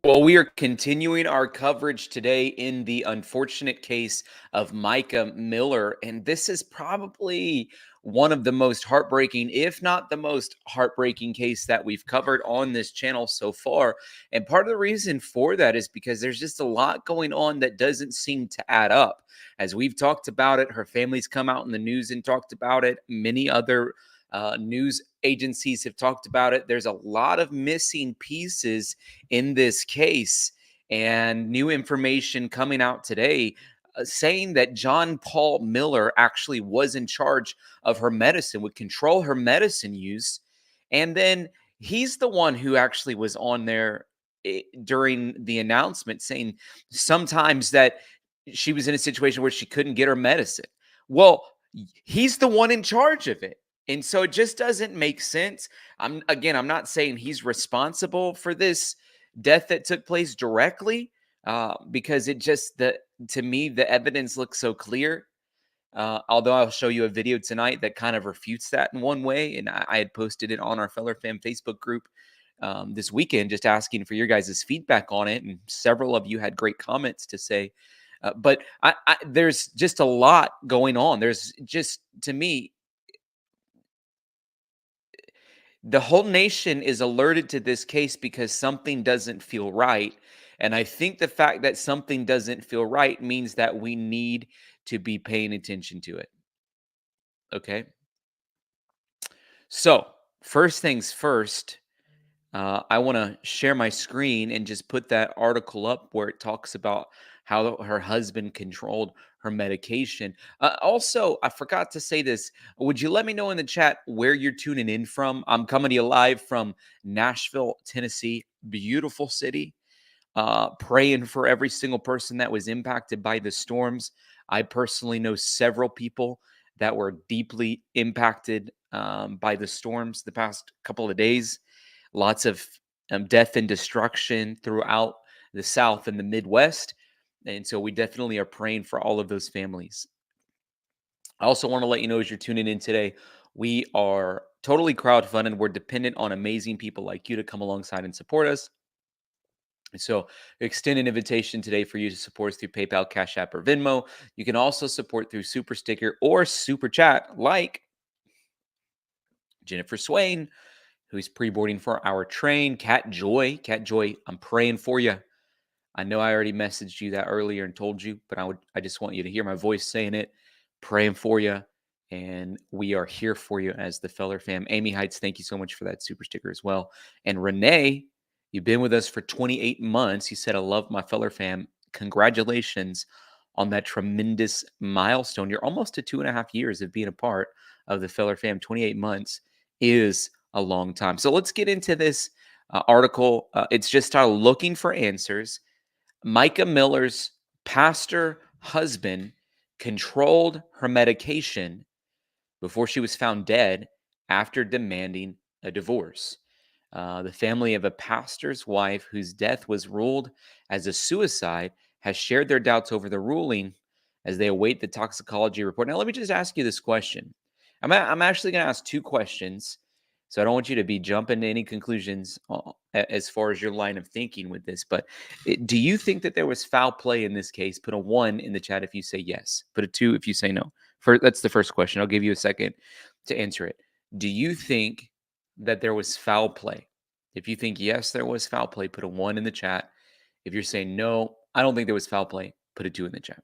Well, we are continuing our coverage today in the unfortunate case of Mica Miller. And this is probably one of the most heartbreaking, if not the most heartbreaking case that we've covered on this channel so far. And part of the reason for that is because there's just a lot going on that doesn't seem to add up. As we've talked about it, her family's come out in the news and talked about it. Many other news agencies have talked about it. There's a lot of missing pieces in this case, and new information coming out today saying that John Paul Miller actually was in charge of her medicine, would control her medicine use. And then he's the one who actually was on there during the announcement saying sometimes that she was in a situation where she couldn't get her medicine. Well, he's the one in charge of it. And so it just doesn't make sense. I'm not saying he's responsible for this death that took place directly, because it just the to me the evidence looks so clear. Although I'll show you a video tonight that kind of refutes that in one way, and I had posted it on our Feller Fam Facebook group this weekend, just asking for your guys' feedback on it, and several of you had great comments to say. But there's just a lot going on. There's just, to me, the whole nation is alerted to this case because something doesn't feel right. And I think the fact that something doesn't feel right means that we need to be paying attention to it. Okay. So, first things first, I want to share my screen and just put that article up where it talks about how her husband controlled her medication. Also, I forgot to say this. Would you let me know in the chat where you're tuning in from? I'm coming to you live from Nashville, Tennessee. Beautiful city. Praying for every single person that was impacted by the storms. I personally know several people that were deeply impacted by the storms the past couple of days. Lots of death and destruction throughout the South and the Midwest. And so we definitely are praying for all of those families. I also want to let you know, as you're tuning in today, we are totally crowdfunded. We're dependent on amazing people like you to come alongside and support us. And so, extend an invitation today for you to support us through PayPal, Cash App, or Venmo. You can also support through Super Sticker or Super Chat, like Jennifer Swain, who's pre-boarding for our train. Cat Joy, I'm praying for you. I know I already messaged you that earlier and told you, but I just want you to hear my voice saying it, praying for you, and we are here for you as the Feller fam. Amy Heights, thank you so much for that super sticker as well. And Renee, you've been with us for 28 months. You said, I love my Feller fam. Congratulations on that tremendous milestone. You're almost to 2.5 years of being a part of the Feller fam. 28 months is a long time. So let's get into this article. It's just titled Looking for Answers. Mica Miller's pastor husband controlled her medication before she was found dead after demanding a divorce. The family of a pastor's wife whose death was ruled as a suicide has shared their doubts over the ruling as they await the toxicology report. Now, let me just ask you this question. I'm actually going to ask two questions. So I don't want you to be jumping to any conclusions as far as your line of thinking with this. But do you think that there was foul play in this case? Put a 1 in the chat if you say yes. Put a 2 if you say no. That's the first question. I'll give you a second to answer it. Do you think that there was foul play? If you think yes, there was foul play, put a 1 in the chat. If you're saying no, I don't think there was foul play, put a 2 in the chat.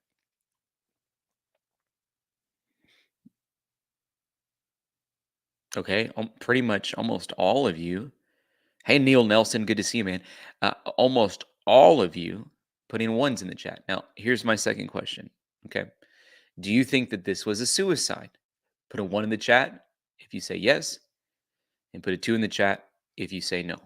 Okay, pretty much almost all of you. Hey, Neil Nelson, good to see you, man. Almost all of you putting 1s in the chat. Now, here's my second question. Okay, do you think that this was a suicide? Put a 1 in the chat if you say yes, and put a 2 in the chat if you say no.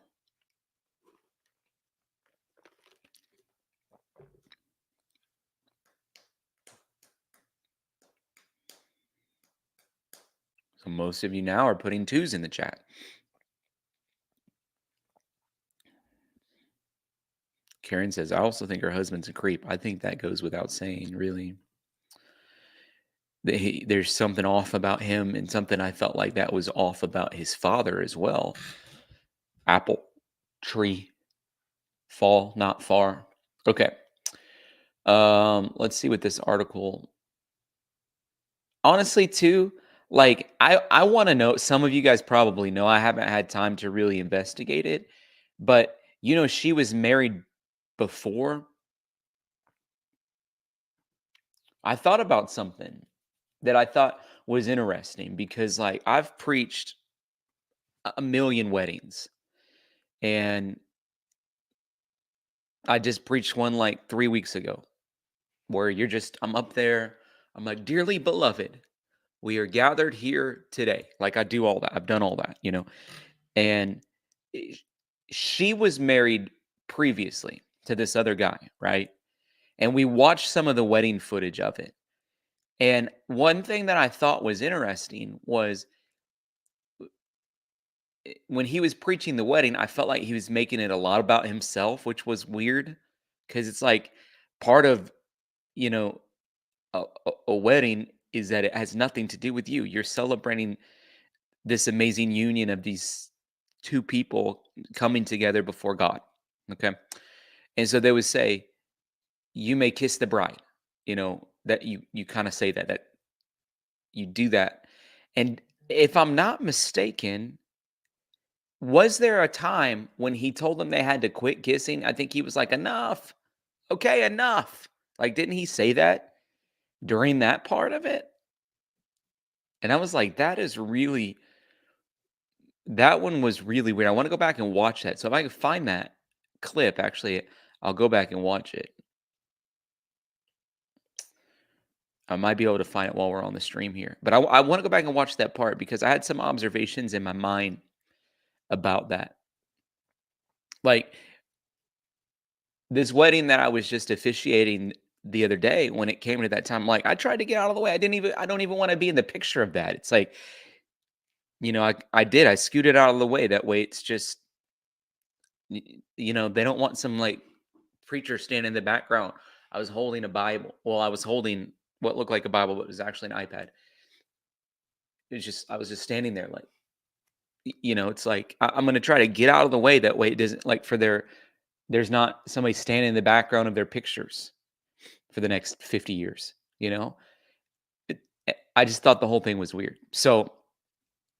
So most of you now are putting 2s in the chat. Karen says, I also think her husband's a creep. I think that goes without saying, really. There's something off about him, and something I felt like that was off about his father as well. Apple tree. Fall, not far. Okay. Let's see what this article. Honestly, too, like I want to know. Some of you guys probably know. I haven't had time to really investigate it, but she was married before. I thought about something that I thought was interesting because, like, I've preached a million weddings, and I just preached one like 3 weeks ago where I'm up there. I'm like, dearly beloved, we are gathered here today. Like, I do all that. I've done all that. And i- she was married previously to this other guy, right? And we watched some of the wedding footage of it. And one thing that I thought was interesting was when he was preaching the wedding, I felt like he was making it a lot about himself, which was weird because it's like part of, you know, a wedding is that it has nothing to do with you. You're celebrating this amazing union of these two people coming together before God. Okay. And so they would say, you may kiss the bride, that you kind of say that you do that. And if I'm not mistaken, was there a time when he told them they had to quit kissing? I think he was like, enough. Okay, enough. Like, didn't he say that during that part of it? And I was like, that one was really weird. I want to go back and watch that. So if I can find that clip, actually, I'll go back and watch it. I might be able to find it while we're on the stream here. But I want to go back and watch that part because I had some observations in my mind about that. Like, this wedding that I was just officiating the other day, when it came to that time, like, I tried to get out of the way. I don't even want to be in the picture of that. It's like, I scooted out of the way. That way it's just, they don't want some like preacher standing in the background. I was holding a Bible. Well, I was holding what looked like a Bible, but it was actually an iPad. I was just standing there like, it's like I'm going to try to get out of the way. That way it doesn't like there's not somebody standing in the background of their pictures for the next 50 years, you know? I just thought the whole thing was weird. So,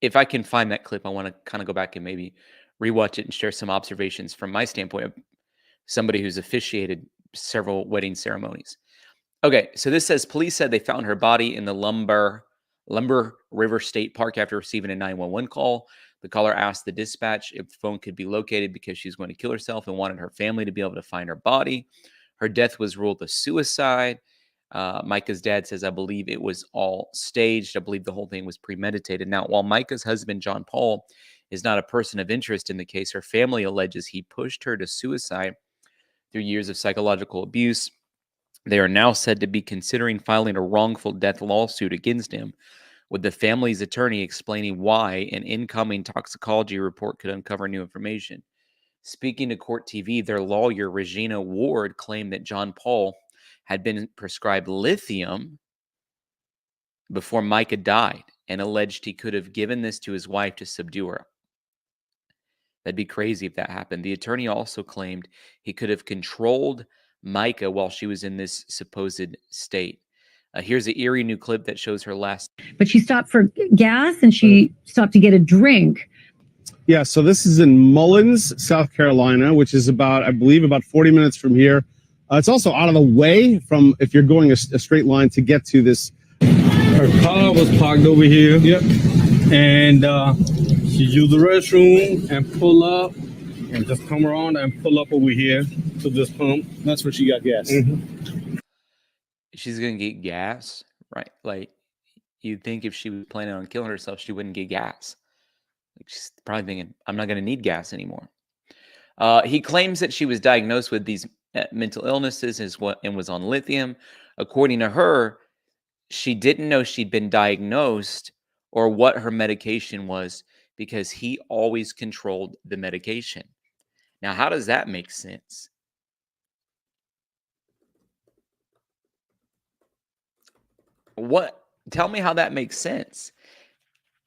if I can find that clip, I wanna kinda go back and maybe rewatch it and share some observations from my standpoint of somebody who's officiated several wedding ceremonies. Okay, so this says police said they found her body in the Lumber River State Park after receiving a 911 call. The caller asked the dispatch if the phone could be located because she's going to kill herself and wanted her family to be able to find her body. Her death was ruled a suicide. Micah's dad says, I believe it was all staged. I believe the whole thing was premeditated. Now, while Micah's husband, John Paul, is not a person of interest in the case, her family alleges he pushed her to suicide through years of psychological abuse. They are now said to be considering filing a wrongful death lawsuit against him, with the family's attorney explaining why an incoming toxicology report could uncover new information. Speaking to Court TV, their lawyer, Regina Ward, claimed that John Paul had been prescribed lithium before Micah died and alleged he could have given this to his wife to subdue her. That'd be crazy if that happened. The attorney also claimed he could have controlled Micah while she was in this supposed state. Here's an eerie new clip that shows her last. But she stopped for gas and she stopped to get a drink. Yeah, so this is in Mullins, South Carolina, which is I believe, about 40 minutes from here. It's also out of the way from if you're going a straight line to get to this. Her car was parked over here. Yep. And she used the restroom and pull up and just come around and pull up over here to this pump. That's where she got gas. Mm-hmm. She's going to get gas, right? Like, you'd think if she was planning on killing herself, she wouldn't get gas. Like, she's probably thinking, I'm not going to need gas anymore. He claims that she was diagnosed with these mental illnesses and was on lithium. According to her, she didn't know she'd been diagnosed or what her medication was because he always controlled the medication. Now, how does that make sense? Tell me how that makes sense.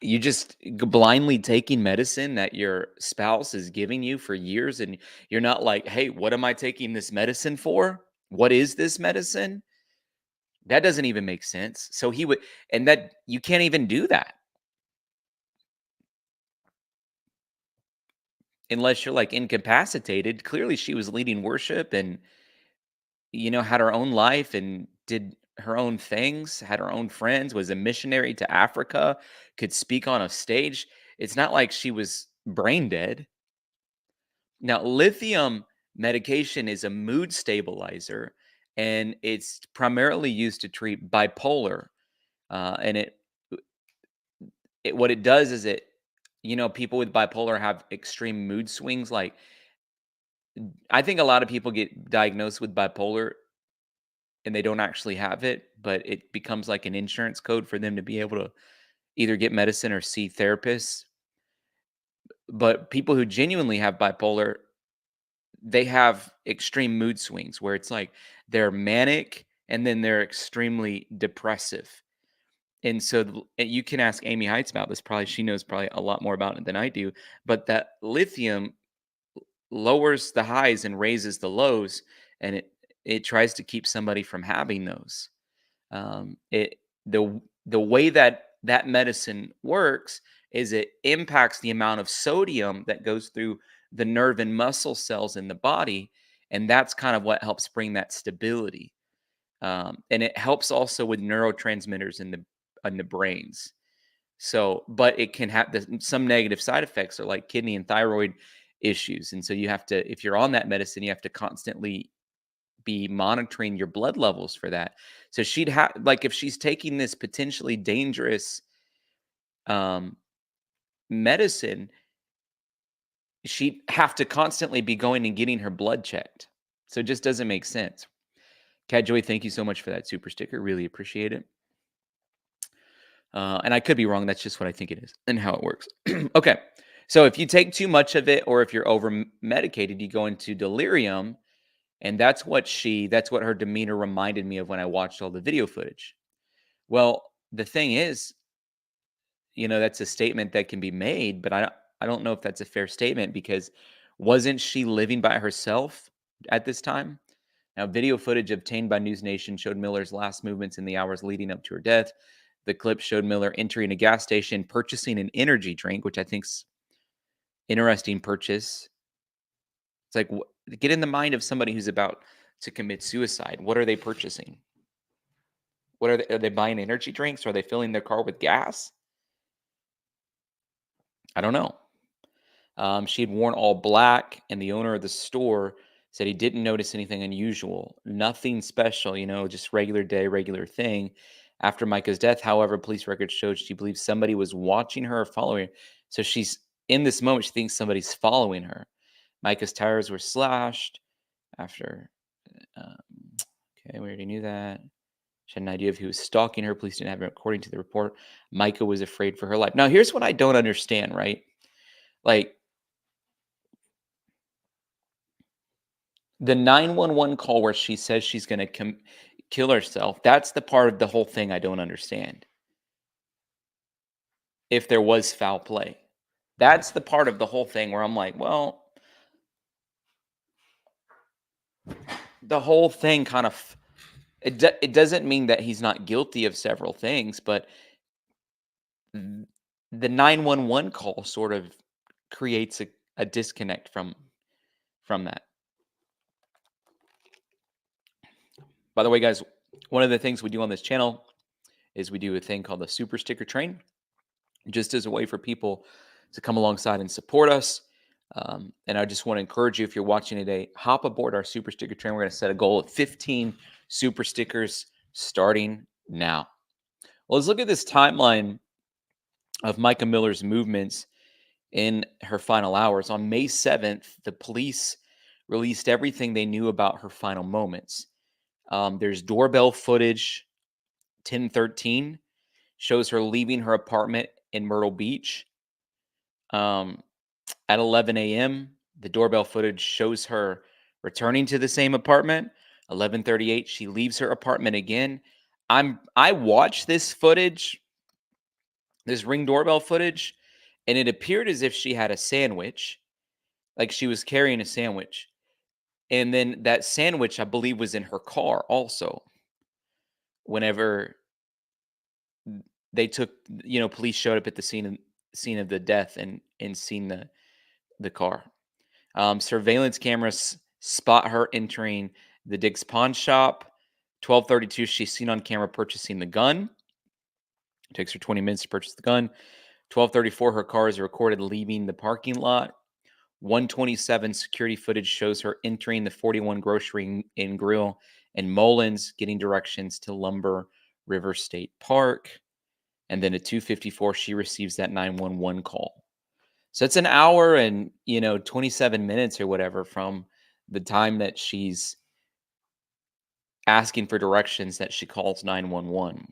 You just blindly taking medicine that your spouse is giving you for years, and you're not like, "Hey, what am I taking this medicine for? What is this medicine?" That doesn't even make sense. So he would, and that you can't even do that unless you're like incapacitated. Clearly, she was leading worship and, had her own life and did her own things, had her own friends, was a missionary to Africa, could speak on a stage. It's not like she was brain dead. Now, lithium medication is a mood stabilizer, and it's primarily used to treat bipolar. And what it does is people with bipolar have extreme mood swings. Like, I think a lot of people get diagnosed with bipolar and they don't actually have it, but it becomes like an insurance code for them to be able to either get medicine or see therapists. But people who genuinely have bipolar, they have extreme mood swings where it's like they're manic and then they're extremely depressive. And so and you can ask Amy Heights about this. Probably she knows probably a lot more about it than I do. But that lithium lowers the highs and raises the lows, and it tries to keep somebody from having those. It the way that medicine works is it impacts the amount of sodium that goes through the nerve and muscle cells in the body, and that's kind of what helps bring that stability. And it helps also with neurotransmitters in the brains. So, but it can have some negative side effects, are like kidney and thyroid issues. And so you have to, if you're on that medicine, you have to constantly be monitoring your blood levels for that. So she'd have, like, if she's taking this potentially dangerous um, medicine, she'd have to constantly be going and getting her blood checked. So it just doesn't make sense. Cat Joy, thank you so much for that super sticker. Really appreciate it. And I could be wrong. That's just what I think it is and how it works. Okay. So if you take too much of it, or if you're over medicated, you go into delirium. And that's what her demeanor reminded me of when I watched all the video footage. Well, the thing is, that's a statement that can be made, but I don't know if that's a fair statement, because wasn't she living by herself at this time? Now, video footage obtained by News Nation showed Miller's last movements in the hours leading up to her death. The clip showed Miller entering a gas station, purchasing an energy drink, which I think's interesting purchase. It's like, get in the mind of somebody who's about to commit suicide. What are they purchasing? What are they buying energy drinks? Or are they filling their car with gas? I don't know. She had worn all black, and the owner of the store said he didn't notice anything unusual, nothing special, just regular day, regular thing. After Mica's death, however, police records showed she believes somebody was watching her or following her. So she's in this moment, she thinks somebody's following her. Mica's tires were slashed after. Okay, we already knew that. She had an idea of who was stalking her. Police didn't have it. According to the report, Mica was afraid for her life. Now, here's what I don't understand, right? Like, the 911 call where she says she's going to kill herself, that's the part of the whole thing I don't understand. If there was foul play, that's the part of the whole thing where I'm like, well, the whole thing kind of, it doesn't mean that he's not guilty of several things, but the 911 call sort of creates a disconnect from that. By the way, guys, one of the things we do on this channel is we do a thing called the Super Sticker Train, just as a way for people to come alongside and support us. And I just want to encourage you, if you're watching today, hop aboard our Super Sticker Train. We're going to set a goal of 15 super stickers starting now. Well, let's look at this timeline of Mica Miller's movements in her final hours. On May 7th, the police released everything they knew about her final moments. There's doorbell footage. 10:13 shows her leaving her apartment in Myrtle Beach. At 11 a.m., the doorbell footage shows her returning to the same apartment. 11:38, she leaves her apartment again. I watched this footage. this Ring doorbell footage, and it appeared as if she had a sandwich, like she was carrying a sandwich. And then that sandwich, I believe, was in her car also. Whenever they took, police showed up at the scene of the death and seen the car. Surveillance cameras spot her entering the Dick's pawn shop. 12:32, she's seen on camera purchasing the gun. It takes her 20 minutes to purchase the gun. 12:34, her car is recorded leaving the parking lot. 1:27, security footage shows her entering the 41 Grocery and Grill in Mullins, getting directions to Lumber River State Park. And then at 2:54, she receives that 911 call. So it's an hour and 27 minutes or whatever from the time that she's asking for directions that she calls 911.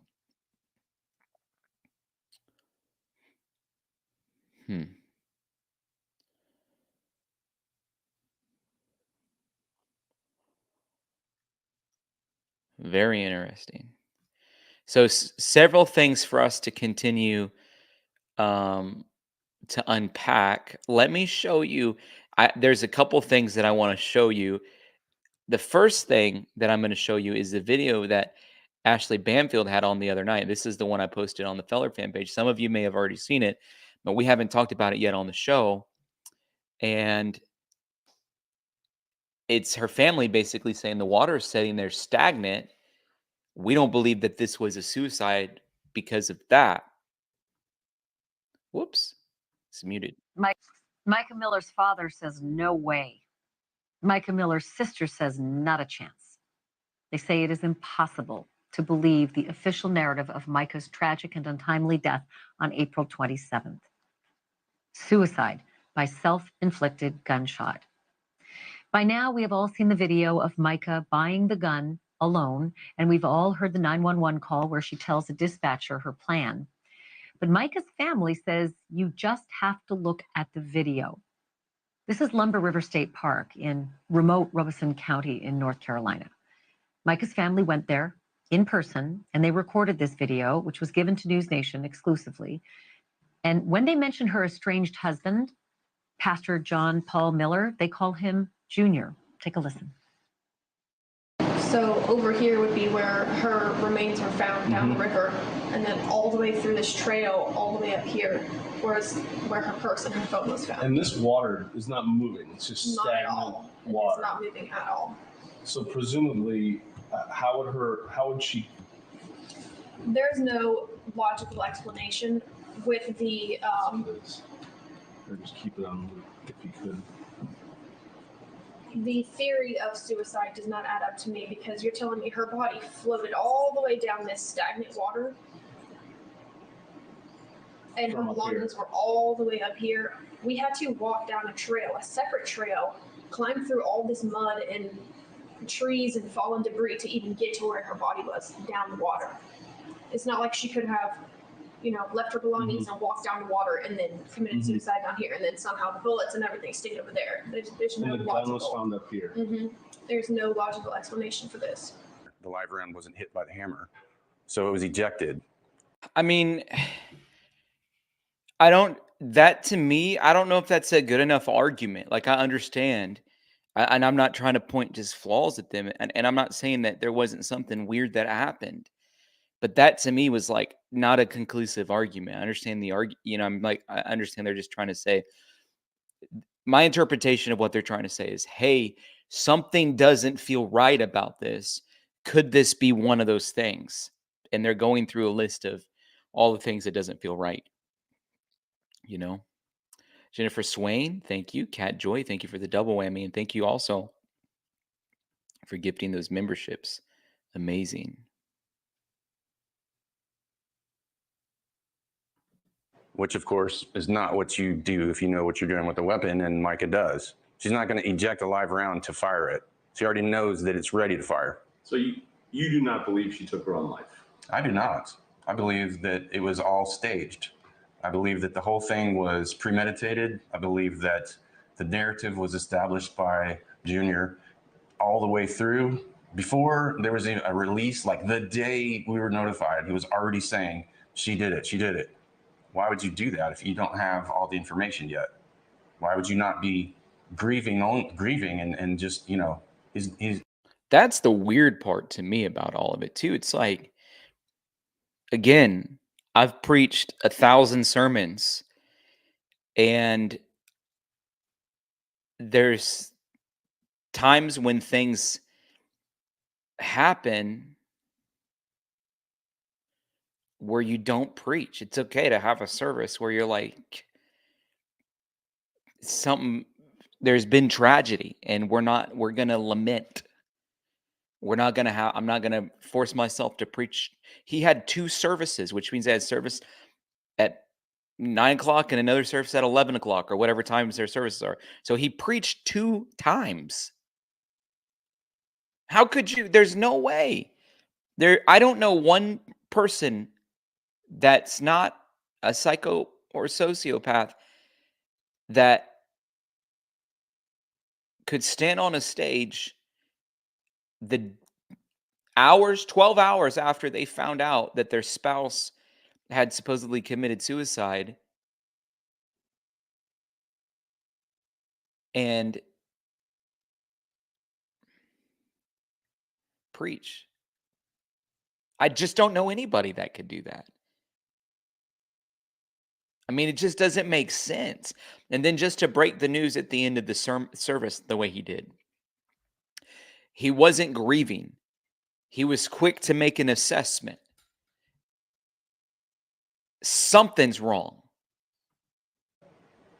Very interesting. So several things for us to continue to unpack. Let me show you. There's a couple things that I want to show you. The first thing that I'm going to show you is the video that Ashley Banfield had on the other night. This is the one I posted on the Feller fan page. Some of you may have already seen it, but we haven't talked about it yet on the show. And it's her family basically saying the water is sitting there stagnant. We don't believe that this was a suicide because of that. Whoops. It's muted. Mica Miller's father says no way. Mica Miller's sister says not a chance. They say it is impossible to believe the official narrative of Mica's tragic and untimely death on April 27th. Suicide by self-inflicted gunshot. By now, we have all seen the video of Mica buying the gun alone, and we've all heard the 911 call where she tells a dispatcher her plan. But Mica's family says you just have to look at the video. This is Lumber River State Park in remote Robeson County in North Carolina. Mica's family went there in person, and they recorded this video, which was given to News Nation exclusively. And when they mention her estranged husband, Pastor John Paul Miller, they call him Junior. Take a listen. So over here would be where her remains were found down the river, and then all the way through this trail, all the way up here, where her purse and her phone was found. And this water is not moving; it's just Not at stagnant all. water. It's not moving at all. So presumably, how would she? There's no logical explanation with the. Or just keep it on loop if you could. The theory of suicide does not add up to me, because you're telling me her body floated all the way down this stagnant water, and her belongings were all the way up here. We had to walk down a separate trail, climb through all this mud and trees and fallen debris to even get to where her body was down the water. It's not like she could have, left her belongings and walked down the water and then committed suicide down here, and then somehow the bullets and everything stayed over there. There's no And the gun was found up here. There's no logical explanation for this. The live round wasn't hit by the hammer, so it was ejected. I mean, that to me, I don't know if that's a good enough argument. Like, I understand, and I'm not trying to point just flaws at them, and I'm not saying that there wasn't something weird that happened. But that to me was like not a conclusive argument. I understand the argument, I understand they're just trying to say, my interpretation of what they're trying to say is, hey, something doesn't feel right about this. Could this be one of those things? And they're going through a list of all the things that doesn't feel right. Jennifer Swain, thank you. Cat Joy, thank you for the double whammy. And thank you also for gifting those memberships. Amazing. Which, of course, is not what you do if you know what you're doing with a weapon, and Mica does. She's not going to eject a live round to fire it. She already knows that it's ready to fire. So you do not believe she took her own life? I do not. I believe that it was all staged. I believe that the whole thing was premeditated. I believe that the narrative was established by Junior all the way through. Before there was a release, like the day we were notified, he was already saying, she did it, she did it. Why would you do that if you don't have all the information yet? Why would you not be grieving and just, he's That's the weird part to me about all of it too. It's like, again, I've preached 1,000 sermons, and there's times when things happen where you don't preach. It's okay to have a service where you're like, something, there's been tragedy, and we're gonna lament. I'm not gonna force myself to preach. He had 2 services, which means I had service at 9 o'clock and another service at 11 o'clock, or whatever times their services are. So he preached 2 times. How could you? There's no way. I don't know one person that's not a psycho or sociopath that could stand on a stage the 12 hours after they found out that their spouse had supposedly committed suicide, and preach. I just don't know anybody that could do that. I mean, it just doesn't make sense. And then just to break the news at the end of the service the way he did, he wasn't grieving. He was quick to make an assessment. Something's wrong.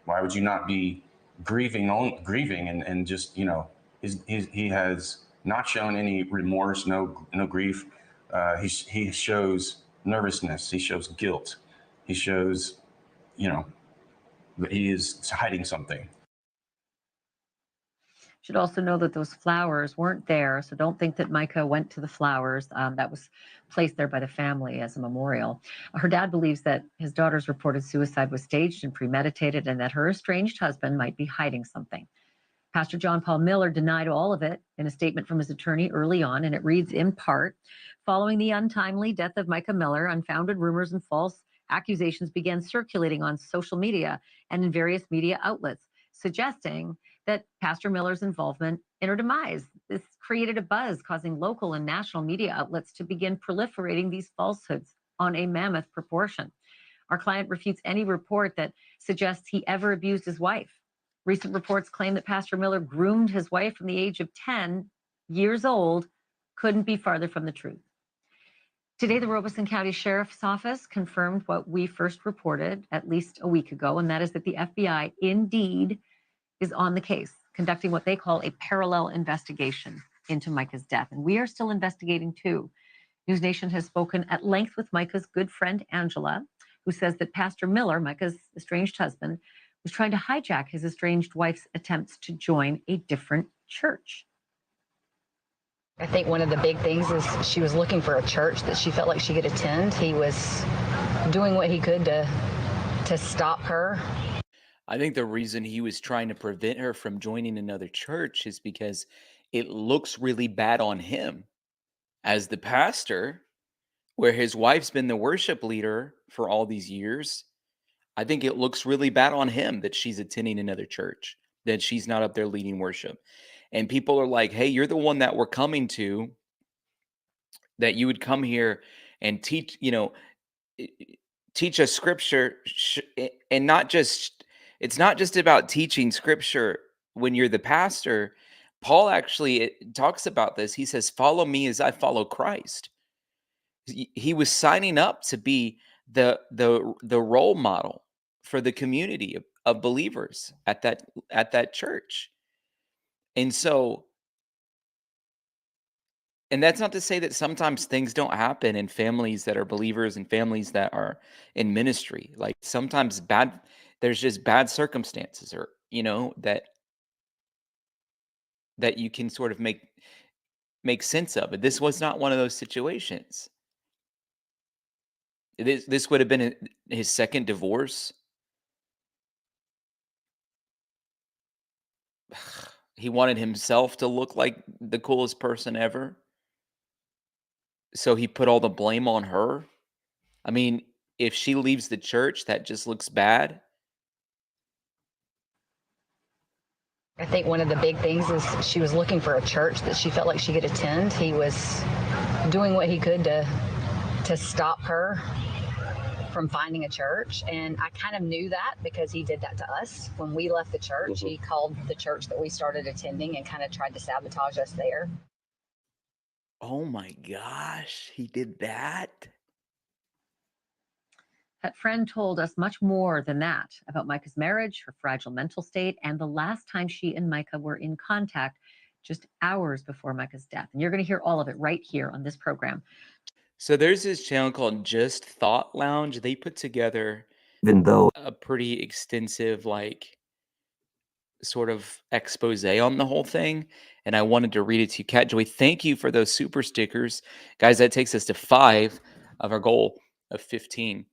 Why would you not be grieving and just, he has not shown any remorse, no grief. He shows nervousness. He shows guilt. He shows, that he is hiding something. Should also know that those flowers weren't there, so don't think that Mica went to the flowers. That was placed there by the family as a memorial. Her dad believes that his daughter's reported suicide was staged and premeditated, and that her estranged husband might be hiding something. Pastor John Paul Miller denied all of it in a statement from his attorney early on, and it reads in part, following the untimely death of Mica Miller, unfounded rumors and false accusations began circulating on social media and in various media outlets, suggesting that Pastor Miller's involvement in her demise. This created a buzz, causing local and national media outlets to begin proliferating these falsehoods on a mammoth proportion. Our client refutes any report that suggests he ever abused his wife. Recent reports claim that Pastor Miller groomed his wife from the age of 10 years old. Couldn't be farther from the truth. Today, the Robeson County Sheriff's Office confirmed what we first reported at least a week ago, and that is that the FBI indeed is on the case, conducting what they call a parallel investigation into Mica's death. And we are still investigating too. News Nation has spoken at length with Mica's good friend, Angela, who says that Pastor Miller, Mica's estranged husband, was trying to hijack his estranged wife's attempts to join a different church. I think one of the big things is she was looking for a church that she felt like she could attend. He was doing what he could to stop her. I think the reason he was trying to prevent her from joining another church is because it looks really bad on him as the pastor, where his wife's been the worship leader for all these years. I think it looks really bad on him that she's attending another church, that she's not up there leading worship. And people are like, hey, you're the one that we're coming to, that you would come here and teach, teach us scripture. And not just, it's not just about teaching scripture when you're the pastor. Paul actually talks about this. He says, follow me as I follow Christ. He was signing up to be the role model for the community of believers at that church. And so, and that's not to say that sometimes things don't happen in families that are believers and families that are in ministry. Like sometimes there's just bad circumstances, or that you can sort of make sense of. But this was not one of those situations. This would have been his second divorce. He wanted himself to look like the coolest person ever. So he put all the blame on her. I mean, if she leaves the church, that just looks bad. I think one of the big things is she was looking for a church that she felt like she could attend. He was doing what he could to stop her from finding a church. And I kind of knew that because he did that to us. When we left the church, he called the church that we started attending and kind of tried to sabotage us there. Oh my gosh, he did that? That friend told us much more than that about Mica's marriage, her fragile mental state, and the last time she and Mica were in contact just hours before Mica's death. And you're going to hear all of it right here on this program. So there's this channel called Just Thought Lounge. They put together even though a pretty extensive, like, sort of expose on the whole thing, and I wanted to read it to you. Cat Joy, thank you for those super stickers. Guys, that takes us to 5 of our goal of 15.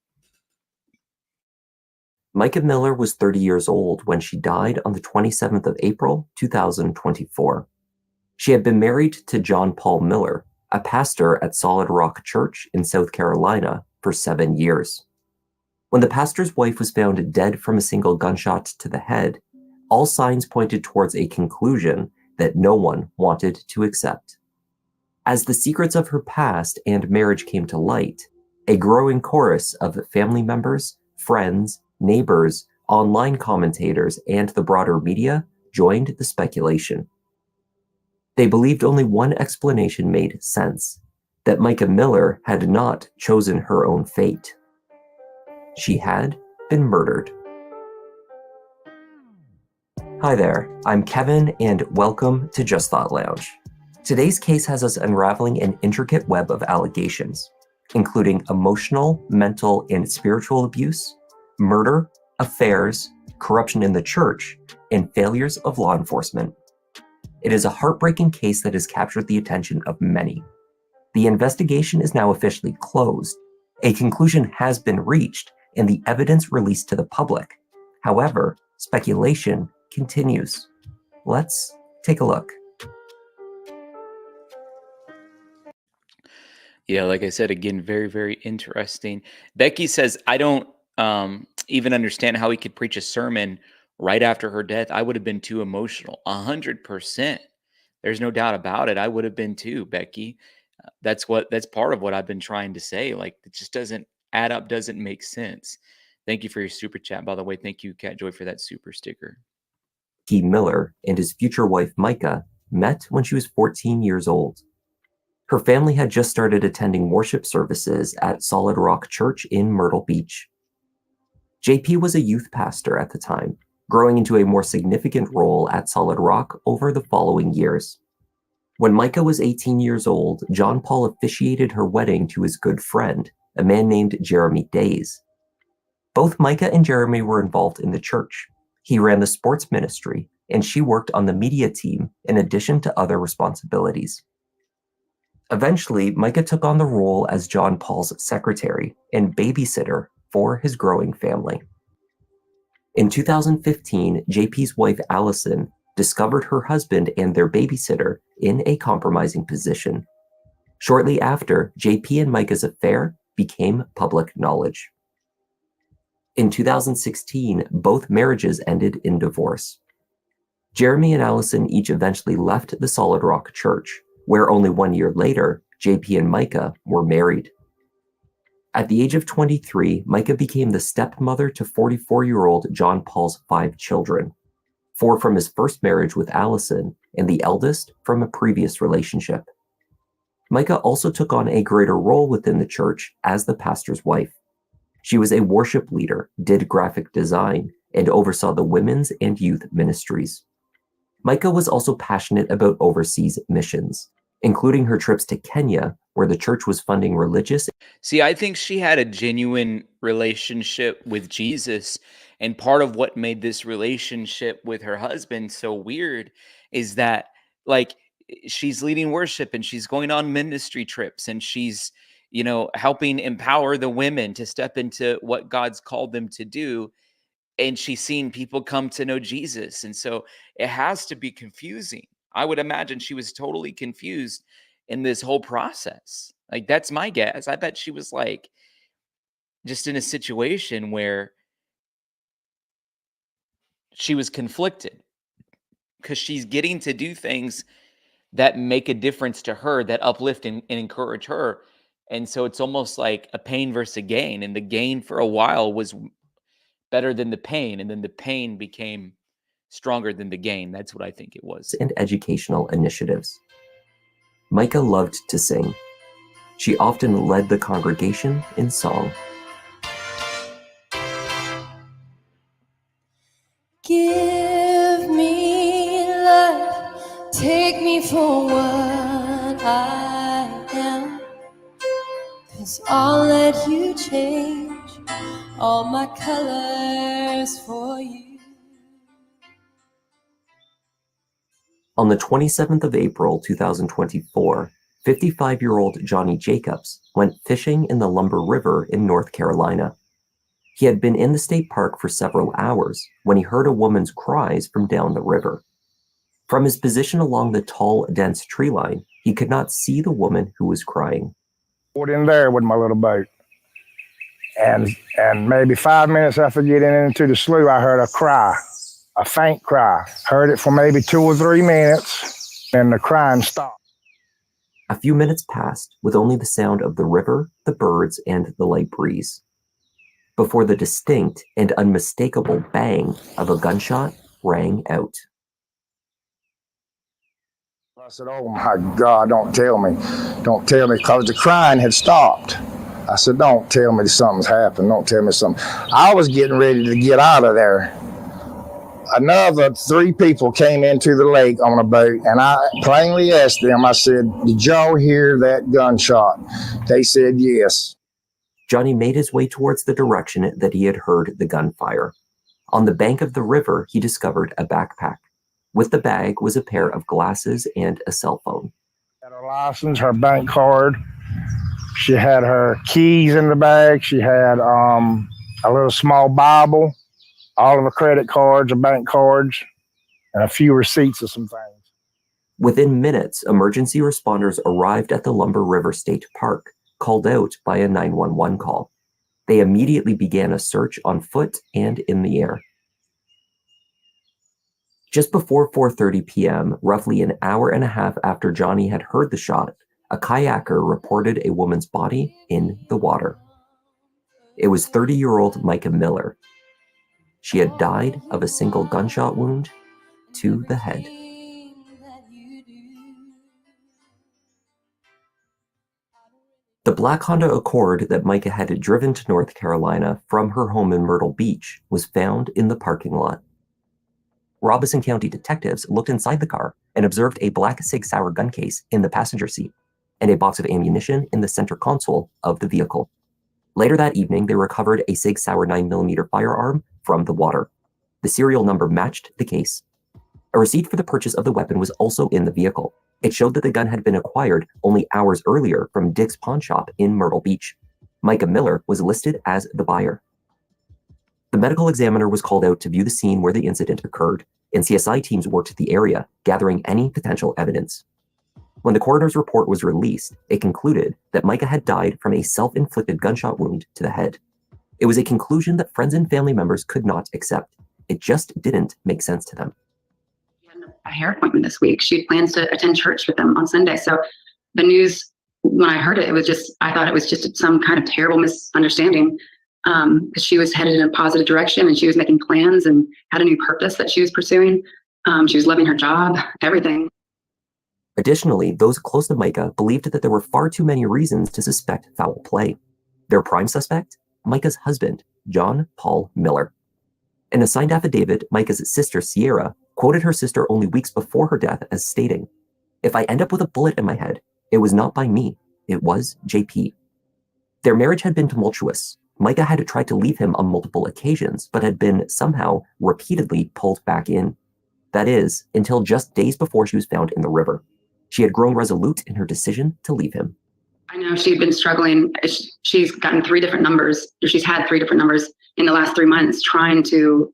Mica Miller was 30 years old when she died on the 27th of April, 2024. She had been married to John Paul Miller, a pastor at Solid Rock Church in South Carolina, for 7 years. When the pastor's wife was found dead from a single gunshot to the head, all signs pointed towards a conclusion that no one wanted to accept. As the secrets of her past and marriage came to light, a growing chorus of family members, friends, neighbors, online commentators, and the broader media joined the speculation. They believed only one explanation made sense, that Mica Miller had not chosen her own fate. She had been murdered. Hi there, I'm Kevin, and welcome to Just Thought Lounge. Today's case has us unraveling an intricate web of allegations, including emotional, mental, and spiritual abuse, murder, affairs, corruption in the church, and failures of law enforcement. It is a heartbreaking case that has captured the attention of many. The investigation is now officially closed. A conclusion has been reached, and the evidence released to the public. However, speculation continues. Let's take a look. Yeah, like I said, again, very, very interesting. Becky says, I don't even understand how he could preach a sermon right after her death. I would have been too emotional. 100%. There's no doubt about it. I would have been too, Becky. That's part of what I've been trying to say. Like, it just doesn't add up, doesn't make sense. Thank you for your super chat, by the way. Thank you, Cat Joy, for that super sticker. Miller and his future wife, Mica, met when she was 14 years old. Her family had just started attending worship services at Solid Rock Church in Myrtle Beach. JP was a youth pastor at the time, growing into a more significant role at Solid Rock over the following years. When Mica was 18 years old, John Paul officiated her wedding to his good friend, a man named Jeremy Days. Both Mica and Jeremy were involved in the church. He ran the sports ministry, and she worked on the media team in addition to other responsibilities. Eventually, Mica took on the role as John Paul's secretary and babysitter for his growing family. In 2015, JP's wife Allison discovered her husband and their babysitter in a compromising position. Shortly after, JP and Mica's affair became public knowledge. In 2016, both marriages ended in divorce. Jeremy and Allison each eventually left the Solid Rock Church, where only 1 year later, JP and Mica were married. At the age of 23, Mica became the stepmother to 44-year-old John Paul's 5 children, 4 from his first marriage with Allison, and the eldest from a previous relationship. Mica also took on a greater role within the church as the pastor's wife. She was a worship leader, did graphic design, and oversaw the women's and youth ministries. Mica was also passionate about overseas missions, including her trips to Kenya, where the church was funding religious. See, I think she had a genuine relationship with Jesus. And part of what made this relationship with her husband so weird is that, like, she's leading worship and she's going on ministry trips and she's, helping empower the women to step into what God's called them to do. And she's seen people come to know Jesus. And so it has to be confusing. I would imagine she was totally confused in this whole process. Like, that's my guess. I bet she was like, just in a situation where she was conflicted because she's getting to do things that make a difference to her, that uplift and encourage her. And so it's almost like a pain versus a gain. And the gain for a while was better than the pain. And then the pain became stronger than the gain. That's what I think it was. And educational initiatives. Mica loved to sing. She often led the congregation in song. Give me life, take me for what I am, 'cause I'll let you change all my colors for you. On the 27th of April, 2024, 55-year-old Johnny Jacobs went fishing in the Lumber River in North Carolina. He had been in the state park for several hours when he heard a woman's cries from down the river. From his position along the tall, dense tree line, he could not see the woman who was crying. Put in there with my little boat. And maybe 5 minutes after getting into the slough, I heard a cry, a faint cry. Heard it for maybe 2 or 3 minutes, and the crying stopped. A few minutes passed with only the sound of the river, the birds, and the light breeze, before the distinct and unmistakable bang of a gunshot rang out. I said, oh my God, don't tell me, because the crying had stopped. I said, don't tell me something's happened, don't tell me something. I was getting ready to get out of there. Another 3 people came into the lake on a boat, and I plainly asked them, I said, did y'all hear that gunshot? They said yes. Johnny made his way towards the direction that he had heard the gunfire. On the bank of the river, he discovered a backpack. With the bag was a pair of glasses and a cell phone. She had her license, her bank card. She had her keys in the bag. She had a little small Bible, all of her credit cards, her bank cards, and a few receipts of some things. Within minutes, emergency responders arrived at the Lumber River State Park, called out by a 911 call. They immediately began a search on foot and in the air. Just before 4:30 p.m., roughly an hour and a half after Johnny had heard the shot, a kayaker reported a woman's body in the water. It was 30-year-old Mica Miller. She had died of a single gunshot wound to the head. The black Honda Accord that Mica had driven to North Carolina from her home in Myrtle Beach was found in the parking lot. Robeson County detectives looked inside the car and observed a black Sig Sauer gun case in the passenger seat and a box of ammunition in the center console of the vehicle. Later that evening, they recovered a Sig Sauer 9mm firearm from the water. The serial number matched the case. A receipt for the purchase of the weapon was also in the vehicle. It showed that the gun had been acquired only hours earlier from Dick's Pawn Shop in Myrtle Beach. Mica Miller was listed as the buyer. The medical examiner was called out to view the scene where the incident occurred, and CSI teams worked the area, gathering any potential evidence. When the coroner's report was released, it concluded that Mica had died from a self-inflicted gunshot wound to the head. It was a conclusion that friends and family members could not accept. It just didn't make sense to them. A hair appointment this week. She plans to attend church with them on Sunday. So the news, when I heard it, I thought it was just some kind of terrible misunderstanding. Because she was headed in a positive direction and she was making plans and had a new purpose that she was pursuing. She was loving her job, everything. Additionally, those close to Mica believed that there were far too many reasons to suspect foul play. Their prime suspect, Mica's husband, John Paul Miller. In a signed affidavit, Mica's sister, Sierra, quoted her sister only weeks before her death as stating, "If I end up with a bullet in my head, it was not by me, it was JP." Their marriage had been tumultuous. Mica had tried to leave him on multiple occasions, but had been somehow repeatedly pulled back in. That is, until just days before she was found in the river. She had grown resolute in her decision to leave him. I know she'd been struggling. She's gotten 3 different numbers, or she's had 3 different numbers in the last 3 months trying to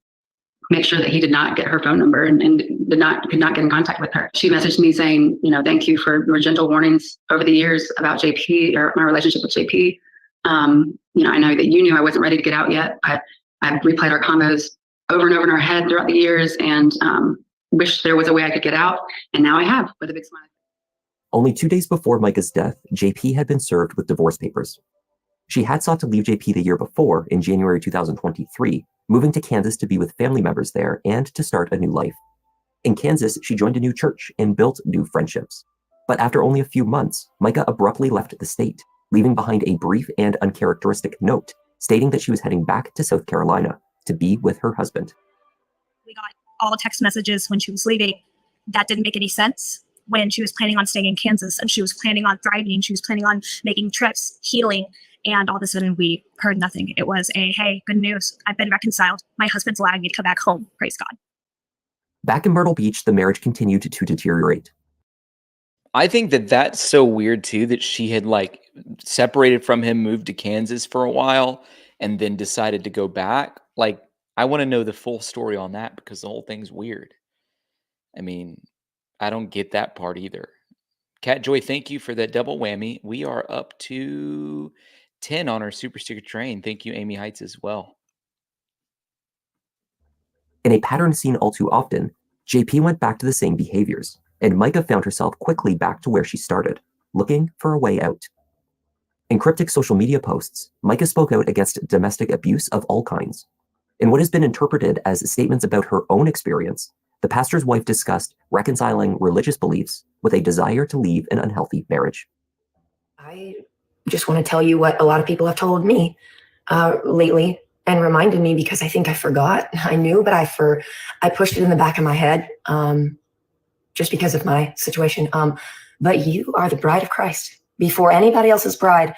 make sure that he did not get her phone number and could not get in contact with her. She messaged me saying, thank you for your gentle warnings over the years about JP or my relationship with JP. I know that you knew I wasn't ready to get out yet. I replayed our combos over and over in our head throughout the years, and wish there was a way I could get out. And now I have, with a big smile. Only 2 days before Mica's death, JP had been served with divorce papers. She had sought to leave JP the year before, in January 2023, moving to Kansas to be with family members there and to start a new life. In Kansas, she joined a new church and built new friendships. But after only a few months, Mica abruptly left the state, leaving behind a brief and uncharacteristic note stating that she was heading back to South Carolina to be with her husband. We got all text messages when she was leaving. That didn't make any sense when she was planning on staying in Kansas and she was planning on thriving. She was planning on making trips, healing, and all of a sudden we heard nothing. It was a, hey, good news. I've been reconciled. My husband's allowing me to come back home. Praise God. Back in Myrtle Beach, the marriage continued to deteriorate. I think that that's so weird too, that she had like separated from him, moved to Kansas for a while, and then decided to go back. Like, I want to know the full story on that because the whole thing's weird. I mean, I don't get that part either. Cat Joy, thank you for that double whammy. We are up to 10 on our super sticker train. Thank you, Amy Heights, as well. In a pattern seen all too often, JP went back to the same behaviors, and Mica found herself quickly back to where she started, looking for a way out. In cryptic social media posts, Mica spoke out against domestic abuse of all kinds. In what has been interpreted as statements about her own experience, the pastor's wife discussed reconciling religious beliefs with a desire to leave an unhealthy marriage. I just want to tell you what a lot of people have told me lately and reminded me, because I think I forgot. I knew, but I pushed it in the back of my head just because of my situation. But you are the bride of Christ before anybody else's bride.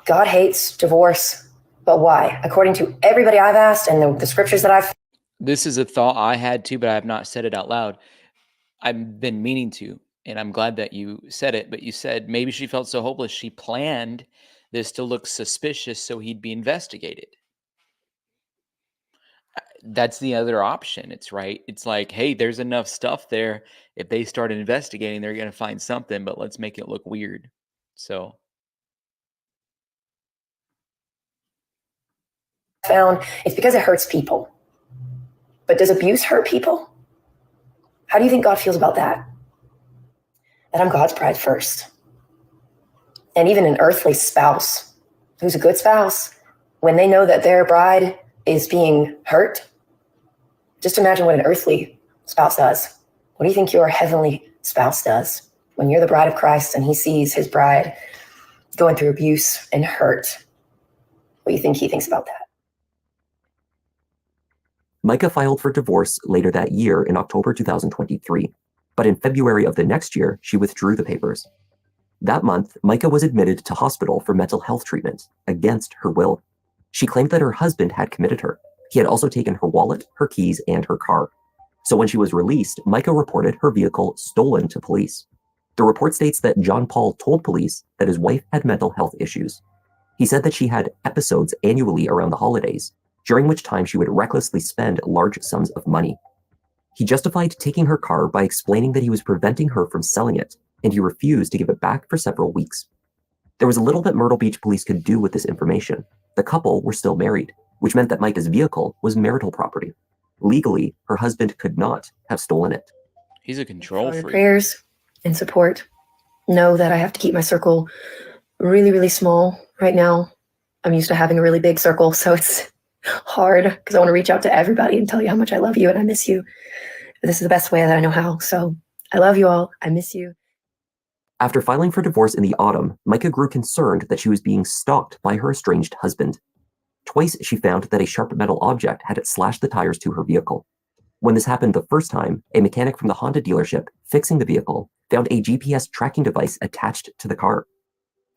God hates divorce, but why? According to everybody I've asked and the scriptures that I've... This is a thought I had too, but I have not said it out loud. I've been meaning to, and I'm glad that you said it, but you said maybe she felt so hopeless she planned this to look suspicious so he'd be investigated. That's the other option. It's right. It's like, hey, there's enough stuff there. If they start investigating, they're going to find something, but let's make it look weird. So found it's because it hurts people. But does abuse hurt people? How do you think God feels about that? That I'm God's bride first. And even an earthly spouse who's a good spouse, when they know that their bride is being hurt, just imagine what an earthly spouse does. What do you think your heavenly spouse does when you're the bride of Christ and he sees his bride going through abuse and hurt? What do you think he thinks about that? Mica filed for divorce later that year in October 2023, but in February of the next year, she withdrew the papers. That month, Mica was admitted to hospital for mental health treatment against her will. She claimed that her husband had committed her. He had also taken her wallet, her keys, and her car. So when she was released, Mica reported her vehicle stolen to police. The report states that John Paul told police that his wife had mental health issues. He said that she had episodes annually around the holidays, during which time she would recklessly spend large sums of money. He justified taking her car by explaining that he was preventing her from selling it, and he refused to give it back for several weeks. There was a little that Myrtle Beach police could do with this information. The couple were still married, which meant that Mica's vehicle was marital property. Legally, her husband could not have stolen it. He's a control freak. Prayers and support. Know that I have to keep my circle really, really small right now. I'm used to having a really big circle, so it's hard because I want to reach out to everybody and tell you how much I love you and I miss you. But this is the best way that I know how. So I love you all. I miss you. After filing for divorce in the autumn, Mica grew concerned that she was being stalked by her estranged husband. Twice she found that a sharp metal object had slashed the tires to her vehicle. When this happened the first time, a mechanic from the Honda dealership fixing the vehicle found a GPS tracking device attached to the car.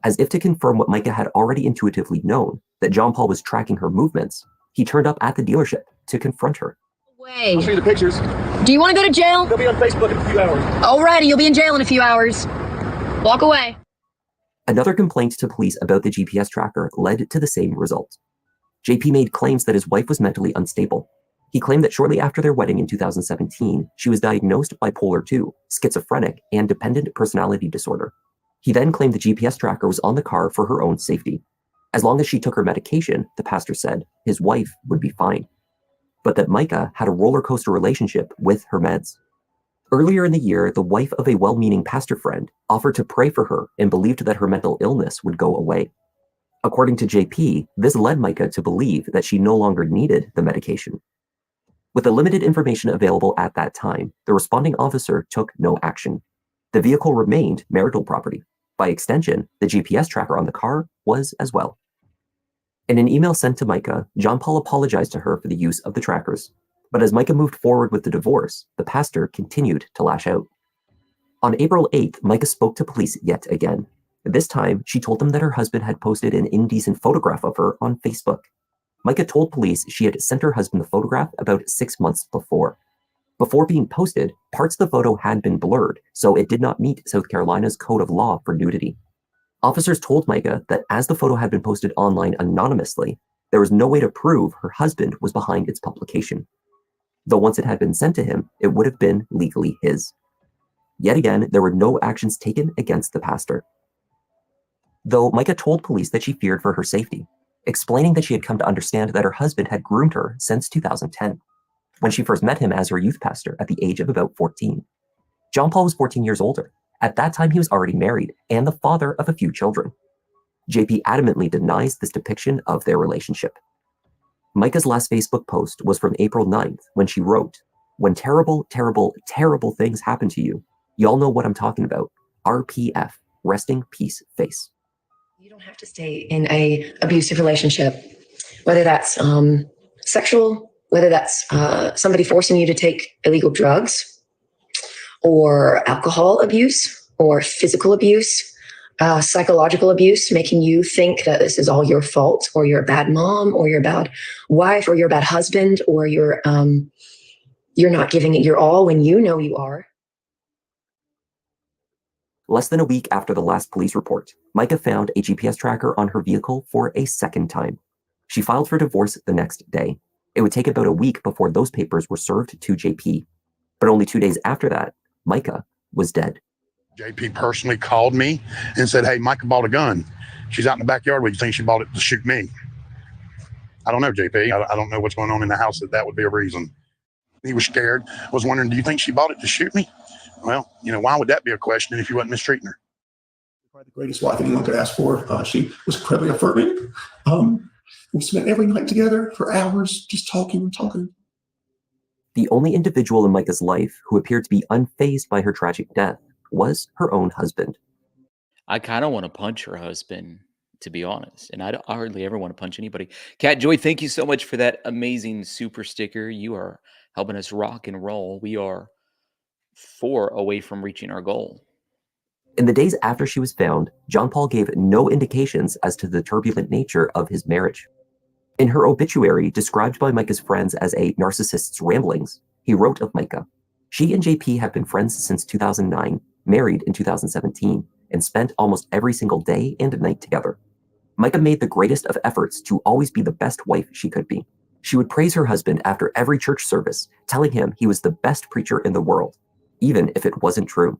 As if to confirm what Mica had already intuitively known, that John Paul was tracking her movements, he turned up at the dealership to confront her. Way. I'll show you the pictures. Do you want to go to jail? They'll be on Facebook in a few hours. Alrighty, you'll be in jail in a few hours. Walk away. Another complaint to police about the GPS tracker led to the same result. JP made claims that his wife was mentally unstable. He claimed that shortly after their wedding in 2017, she was diagnosed bipolar II, schizophrenic, and dependent personality disorder. He then claimed the GPS tracker was on the car for her own safety. As long as she took her medication, the pastor said, his wife would be fine. But that Mica had a roller coaster relationship with her meds. Earlier in the year, the wife of a well-meaning pastor friend offered to pray for her and believed that her mental illness would go away. According to JP, this led Mica to believe that she no longer needed the medication. With the limited information available at that time, the responding officer took no action. The vehicle remained marital property. By extension, the GPS tracker on the car was as well. In an email sent to Mica, John Paul apologized to her for the use of the trackers. But as Mica moved forward with the divorce, the pastor continued to lash out. On April 8th, Mica spoke to police yet again. This time, she told them that her husband had posted an indecent photograph of her on Facebook. Mica told police she had sent her husband the photograph about 6 months before. Before being posted, parts of the photo had been blurred, so it did not meet South Carolina's code of law for nudity. Officers told Mica that as the photo had been posted online anonymously, there was no way to prove her husband was behind its publication. Though once it had been sent to him, it would have been legally his. Yet again, there were no actions taken against the pastor. Though Mica told police that she feared for her safety, explaining that she had come to understand that her husband had groomed her since 2010, when she first met him as her youth pastor at the age of about 14. John Paul was 14 years older. At that time, he was already married and the father of a few children. JP adamantly denies this depiction of their relationship. Mica's last Facebook post was from April 9th when she wrote, "When terrible, terrible, terrible things happen to you, y'all know what I'm talking about. RPF, resting peace face." You don't have to stay in a abusive relationship, whether that's sexual, whether that's somebody forcing you to take illegal drugs or alcohol abuse or physical abuse, psychological abuse, making you think that this is all your fault, or you're a bad mom, or you're a bad wife, or you're a bad husband, or you're not giving it your all when you know you are. Less than a week after the last police report, Mica found a GPS tracker on her vehicle for a second time. She filed for divorce the next day. It would take about a week before those papers were served to JP. But only 2 days after that, Mica was dead. JP personally called me and said, "Hey, Mica bought a gun. She's out in the backyard. We think she bought it to shoot me." I don't know, JP. I don't know what's going on in the house that would be a reason. He was scared. Was wondering, do you think she bought it to shoot me? Well, why would that be a question if you wasn't mistreating her? Probably the greatest wife anyone could ask for. She was incredibly affirming. We spent every night together for hours just talking and talking. The only individual in Mica's life who appeared to be unfazed by her tragic death was her own husband. I kind of want to punch her husband, to be honest. And I hardly ever want to punch anybody. Cat Joy, thank you so much for that amazing super sticker. You are helping us rock and roll. We are 4 away from reaching our goal. In the days after she was found, John Paul gave no indications as to the turbulent nature of his marriage. In her obituary, described by Mica's friends as a narcissist's ramblings, he wrote of Mica, "She and JP have been friends since 2009, married in 2017, and spent almost every single day and night together. Mica made the greatest of efforts to always be the best wife she could be. She would praise her husband after every church service, telling him he was the best preacher in the world, even if it wasn't true.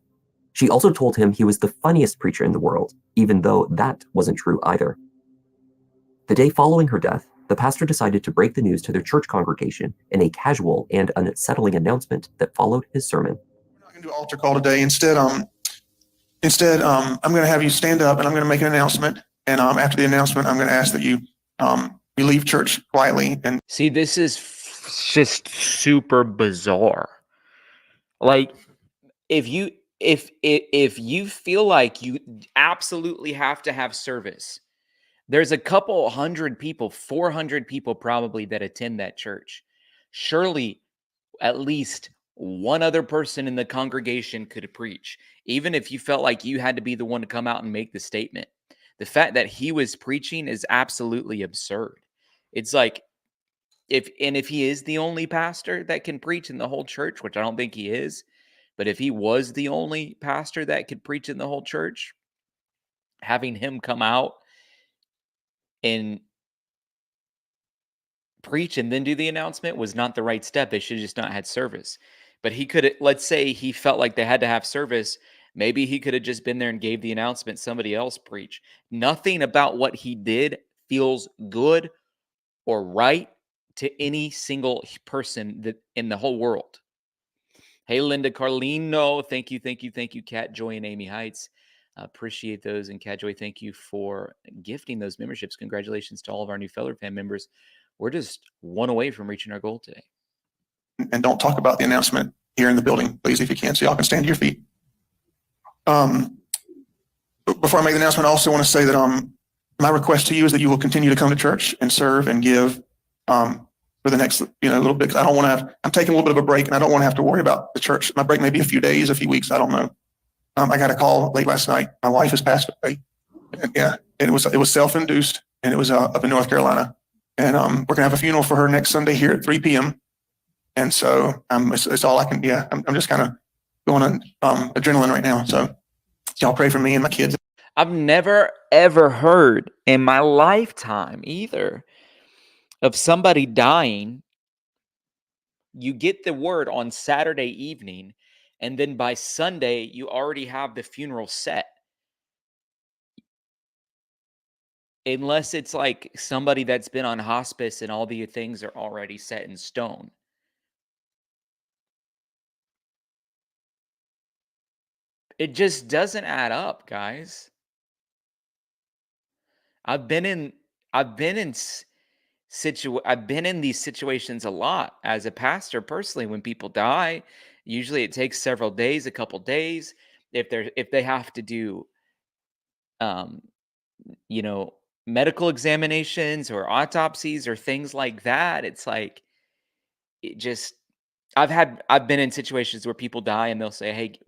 She also told him he was the funniest preacher in the world, even though that wasn't true either." The day following her death, the pastor decided to break the news to their church congregation in a casual and unsettling announcement that followed his sermon. We're not going to do altar call today. Instead, I'm going to have you stand up and I'm going to make an announcement. And after the announcement, I'm going to ask that you leave church quietly. And see, this is just super bizarre. Like, if you feel like you absolutely have to have service, there's a couple 100 people, 400 people probably that attend that church. Surely at least one other person in the congregation could preach, even if you felt like you had to be the one to come out and make the statement. The fact that he was preaching is absolutely absurd. It's like, if he is the only pastor that can preach in the whole church, which I don't think he is, but if he was the only pastor that could preach in the whole church, having him come out and preach and then do the announcement was not the right step. They should have just not had service. But he could, let's say he felt like they had to have service, Maybe he could have just been there and gave the announcement somebody else preach. Nothing about what he did feels good or right to any single person that in the whole world. Hey, Linda Carlino. Thank you, Cat Joy and Amy Heights. Appreciate those. And Cat Joy, thank you for gifting those memberships. Congratulations to all of our new Feller Fan members. We're just one away from reaching our goal today. And don't talk about the announcement here in the building, please, if you can, so y'all can stand to your feet. Before I make the announcement, I also want to say that my request to you is that you will continue to come to church and serve and give for the next little bit. I don't want to have. I'm taking a little bit of a break, and I don't want to have to worry about the church. My break may be a few days, a few weeks. I don't know. I got a call late last night. My wife has passed away. And it was self-induced, and it was up in North Carolina. And we're gonna have a funeral for her next Sunday here at 3 p.m. And so it's all I can. Yeah, I'm just kind of going on adrenaline right now. So y'all pray for me and my kids. I've never ever heard in my lifetime either of somebody dying. You get the word on Saturday evening, and then by Sunday, you already have the funeral set. Unless it's like somebody that's been on hospice and all the things are already set in stone. It just doesn't add up, guys. I've been in these situations a lot as a pastor personally. When people die, usually it takes several days, a couple days. If they have to do medical examinations or autopsies or things like that, it's like I've been in situations where people die and they'll say, "Hey,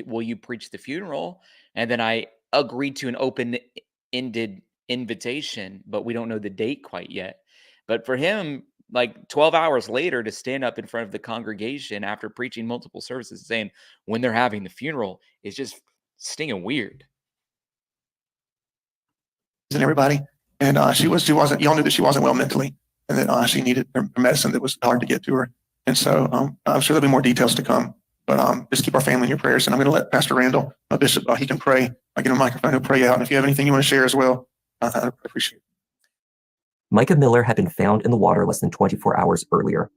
will you preach the funeral?" And then I agreed to an open-ended invitation, but we don't know the date quite yet. But for him, like 12 hours later, to stand up in front of the congregation after preaching multiple services saying when they're having the funeral is just stinging weird. And everybody, and she wasn't. Y'all knew that she wasn't well mentally, and that she needed her medicine that was hard to get to her. And so I'm sure there'll be more details to come. But just keep our family in your prayers. And I'm going to let Pastor Randall, my bishop, he can pray. I get a microphone, he'll pray out. And if you have anything you want to share as well, I appreciate it. Mica Miller had been found in the water less than 24 hours earlier.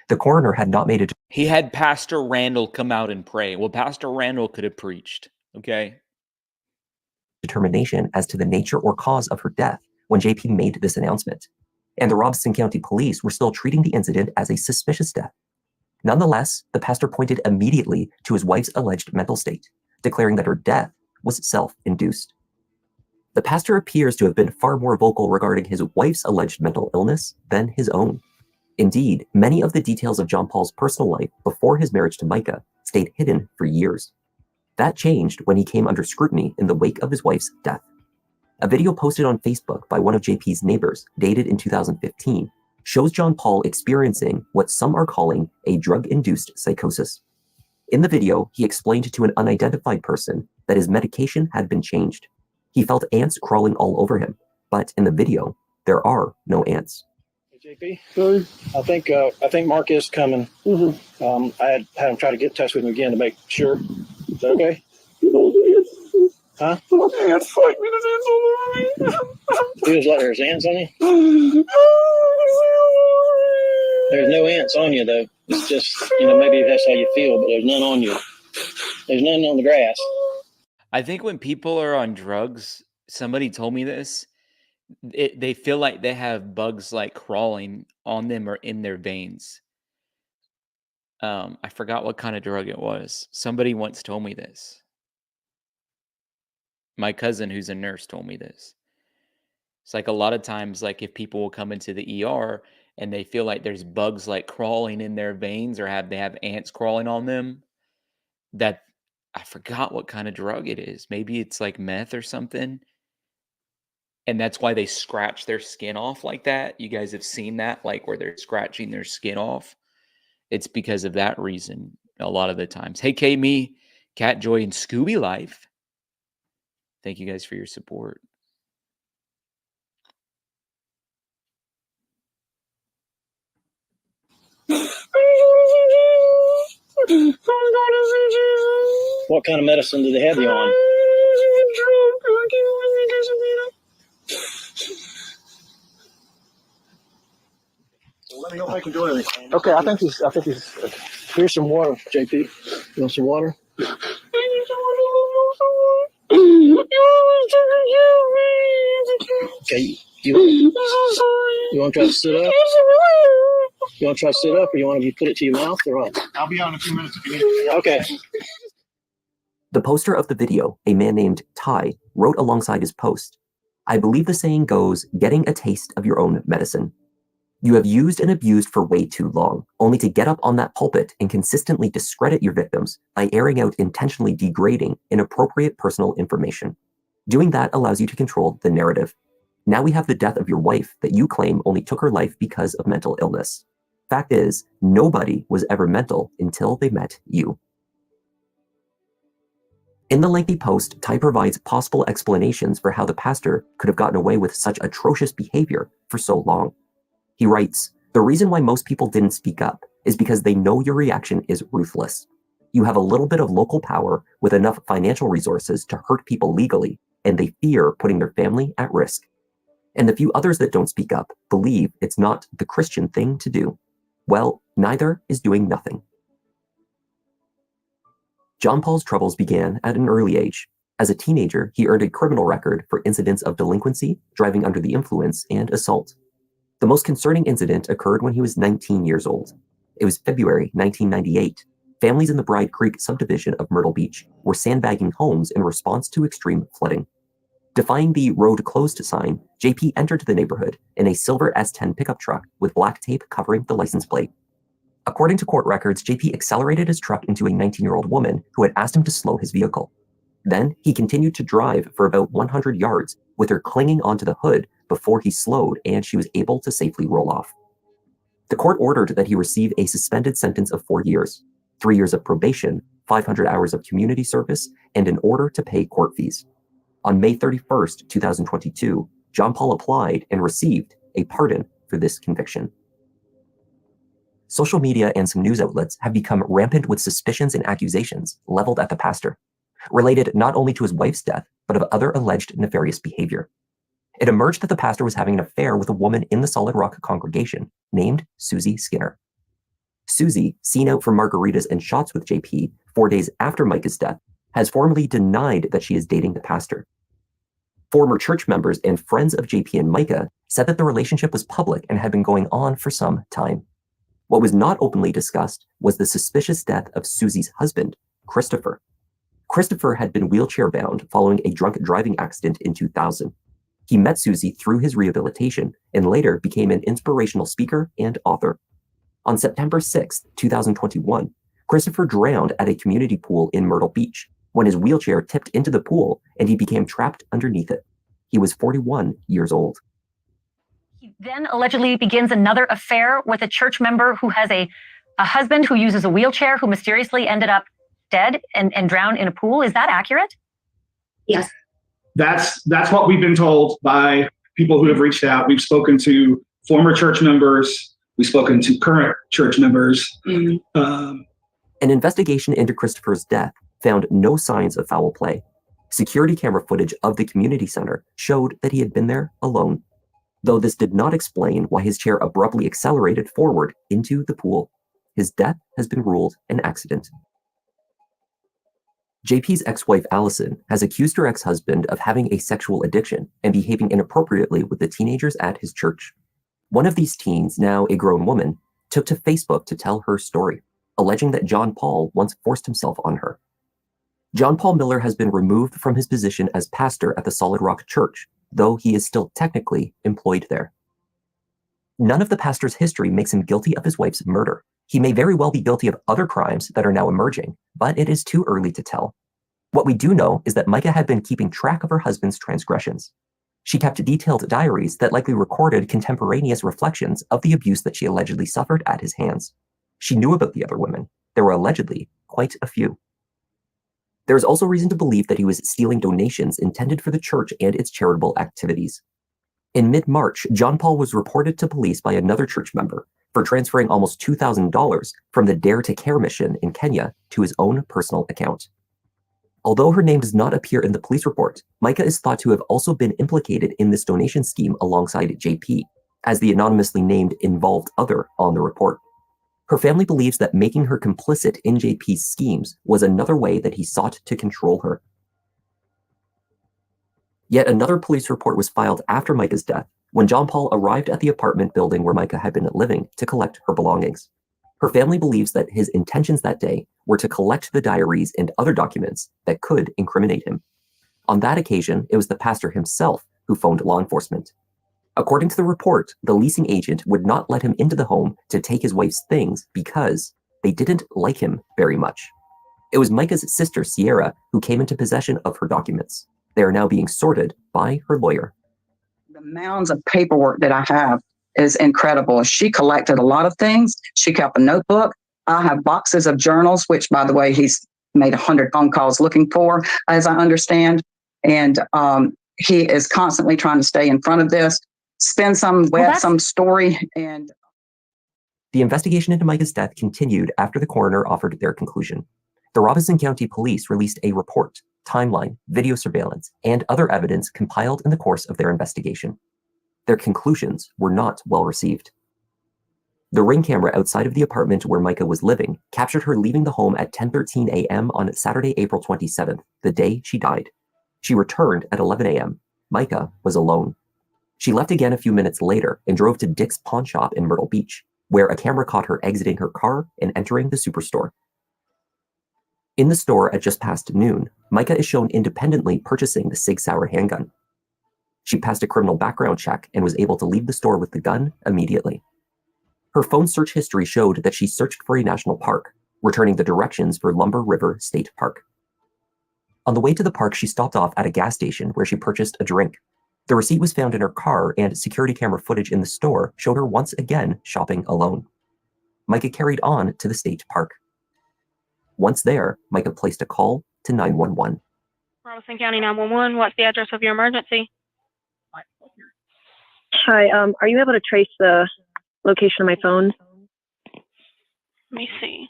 The coroner had not made a He had Pastor Randall come out and pray. Well, Pastor Randall could have preached, okay? determination as to the nature or cause of her death when JP made this announcement, and the Robeson County Police were still treating the incident as a suspicious death. Nonetheless, the pastor pointed immediately to his wife's alleged mental state, declaring that her death was self-induced. The pastor appears to have been far more vocal regarding his wife's alleged mental illness than his own. Indeed, many of the details of John Paul's personal life before his marriage to Mica stayed hidden for years. That changed when he came under scrutiny in the wake of his wife's death. A video posted on Facebook by one of JP's neighbors, dated in 2015, shows John Paul experiencing what some are calling a drug-induced psychosis. In the video, he explained to an unidentified person that his medication had been changed. He felt ants crawling all over him, but in the video, there are no ants. Hey, JP, I think Mark is coming. I had him try to get in touch with him again to make sure. Is that okay? Huh? Ants fight me. There's ants all over me. He was like, there's ants on you? There's no ants on you, though. It's just, maybe that's how you feel, but there's none on you. There's none on the grass. I think when people are on drugs, somebody told me this, they feel like they have bugs like crawling on them or in their veins. I forgot what kind of drug it was. Somebody once told me this. My cousin, who's a nurse, told me this. It's like a lot of times, like if people will come into the ER and they feel like there's bugs like crawling in their veins or they have ants crawling on them, that I forgot what kind of drug it is. Maybe it's like meth or something. And that's why they scratch their skin off like that. You guys have seen that, like where they're scratching their skin off. It's because of that reason a lot of the times. Hey, K-Me, Cat Joy, and Scooby Life. Thank you guys for your support. I'm gonna see you. What kind of medicine do they have you on? Let me know if I can do anything. Okay, I think he's. Here's some water, JP. You want some water? Okay, you want to try to sit up? You want to try to sit up, or you want to put it to your mouth, or what? I'll be on in a few minutes if you need. Okay. The poster of the video, a man named Ty, wrote alongside his post, "I believe the saying goes, getting a taste of your own medicine. You have used and abused for way too long, only to get up on that pulpit and consistently discredit your victims by airing out intentionally degrading, inappropriate personal information. Doing that allows you to control the narrative. Now we have the death of your wife that you claim only took her life because of mental illness. Fact is, nobody was ever mental until they met you." In the lengthy post, Ty provides possible explanations for how the pastor could have gotten away with such atrocious behavior for so long. He writes, "The reason why most people didn't speak up is because they know your reaction is ruthless. You have a little bit of local power with enough financial resources to hurt people legally, and they fear putting their family at risk. And the few others that don't speak up believe it's not the Christian thing to do. Well, neither is doing nothing." John Paul's troubles began at an early age. As a teenager, he earned a criminal record for incidents of delinquency, driving under the influence, and assault. The most concerning incident occurred when he was 19 years old. It was February 1998. Families in the Bride Creek subdivision of Myrtle Beach were sandbagging homes in response to extreme flooding. Defying the road closed sign, JP entered the neighborhood in a silver S10 pickup truck with black tape covering the license plate. According to court records, JP accelerated his truck into a 19-year-old woman who had asked him to slow his vehicle. Then he continued to drive for about 100 yards with her clinging onto the hood before he slowed and she was able to safely roll off. The court ordered that he receive a suspended sentence of 4 years, 3 years of probation, 500 hours of community service, and an order to pay court fees. On May 31st, 2022, John Paul applied and received a pardon for this conviction. Social media and some news outlets have become rampant with suspicions and accusations leveled at the pastor, related not only to his wife's death, but of other alleged nefarious behavior. It emerged that the pastor was having an affair with a woman in the Solid Rock congregation named Susie Skinner. Susie, seen out for margaritas and shots with JP 4 days after Mica's death, has formally denied that she is dating the pastor. Former church members and friends of JP and Mica said that the relationship was public and had been going on for some time. What was not openly discussed was the suspicious death of Susie's husband, Christopher. Christopher had been wheelchair-bound following a drunk driving accident in 2000. He met Susie through his rehabilitation and later became an inspirational speaker and author. On September 6, 2021, Christopher drowned at a community pool in Myrtle Beach when his wheelchair tipped into the pool and he became trapped underneath it. He was 41 years old. He then allegedly begins another affair with a church member who has a husband who uses a wheelchair who mysteriously ended up dead and drowned in a pool. Is that accurate? Yes. That's what we've been told by people who have reached out. We've spoken to former church members. We've spoken to current church members. An investigation into Christopher's death found no signs of foul play. Security camera footage of the community center showed that he had been there alone, though this did not explain why his chair abruptly accelerated forward into the pool. His death has been ruled an accident. JP's ex-wife Allison has accused her ex-husband of having a sexual addiction and behaving inappropriately with the teenagers at his church. One of these teens, now a grown woman, took to Facebook to tell her story, alleging that John Paul once forced himself on her. John Paul Miller has been removed from his position as pastor at the Solid Rock Church, though he is still technically employed there. None of the pastor's history makes him guilty of his wife's murder. He may very well be guilty of other crimes that are now emerging, but it is too early to tell. What we do know is that Mica had been keeping track of her husband's transgressions. She kept detailed diaries that likely recorded contemporaneous reflections of the abuse that she allegedly suffered at his hands. She knew about the other women. There were allegedly quite a few. There is also reason to believe that he was stealing donations intended for the church and its charitable activities. In mid-March, John Paul was reported to police by another church member for transferring almost $2,000 from the Dare to Care mission in Kenya to his own personal account. Although her name does not appear in the police report, Mica is thought to have also been implicated in this donation scheme alongside JP, as the anonymously named involved other on the report. Her family believes that making her complicit in JP's schemes was another way that he sought to control her. Yet another police report was filed after Mica's death, when John Paul arrived at the apartment building where Mica had been living to collect her belongings. Her family believes that his intentions that day were to collect the diaries and other documents that could incriminate him. On that occasion, it was the pastor himself who phoned law enforcement. According to the report, the leasing agent would not let him into the home to take his wife's things because they didn't like him very much. It was Mica's sister, Sierra, who came into possession of her documents. They are now being sorted by her lawyer. The mounds of paperwork that I have is incredible. She collected a lot of things. She kept a notebook. I have boxes of journals, which, by the way, he's made 100 phone calls looking for, as I understand. And he is constantly trying to stay in front of this, spin some some story. And the investigation into Mica's death continued after the coroner offered their conclusion. The Robeson County Police released a report, timeline, video surveillance, and other evidence compiled in the course of their investigation. Their conclusions were not well received. The Ring camera outside of the apartment where Mica was living captured her leaving the home at 10:13 a.m. on Saturday, April 27th, the day she died. She returned at 11 a.m. Mica was alone. She left again a few minutes later and drove to Dick's Pawn Shop in Myrtle Beach, where a camera caught her exiting her car and entering the superstore. In the store at just past noon, Mica is shown independently purchasing the Sig Sauer handgun. She passed a criminal background check and was able to leave the store with the gun immediately. Her phone search history showed that she searched for a national park, returning the directions for Lumber River State Park. On the way to the park, she stopped off at a gas station where she purchased a drink. The receipt was found in her car, and security camera footage in the store showed her once again shopping alone. Mica carried on to the state park. Once there, Mica placed a call to 911. Robeson County 911, what's the address of your emergency? Hi, are you able to trace the location of my phone? Let me see.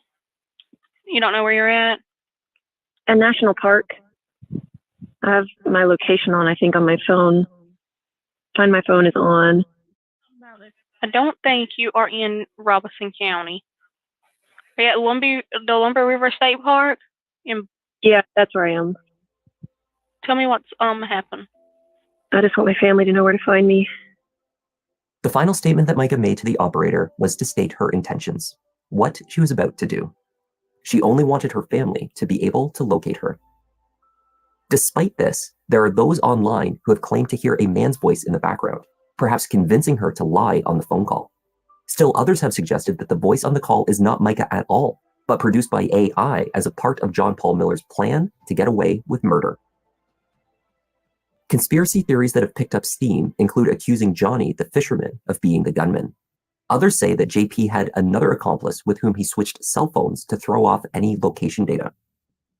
You don't know where you're at? A national park. I have my location on, I think, on my phone. Find my phone is on. I don't think you are in Robeson County. Are you at the Lumber River State Park? Yeah, that's where I am. Tell me what's happened. I just want my family to know where to find me. The final statement that Mica made to the operator was to state her intentions, what she was about to do. She only wanted her family to be able to locate her. Despite this, there are those online who have claimed to hear a man's voice in the background, perhaps convincing her to lie on the phone call. Still, others have suggested that the voice on the call is not Mica at all, but produced by AI as a part of John Paul Miller's plan to get away with murder. Conspiracy theories that have picked up steam include accusing Johnny, the fisherman, of being the gunman. Others say that JP had another accomplice with whom he switched cell phones to throw off any location data.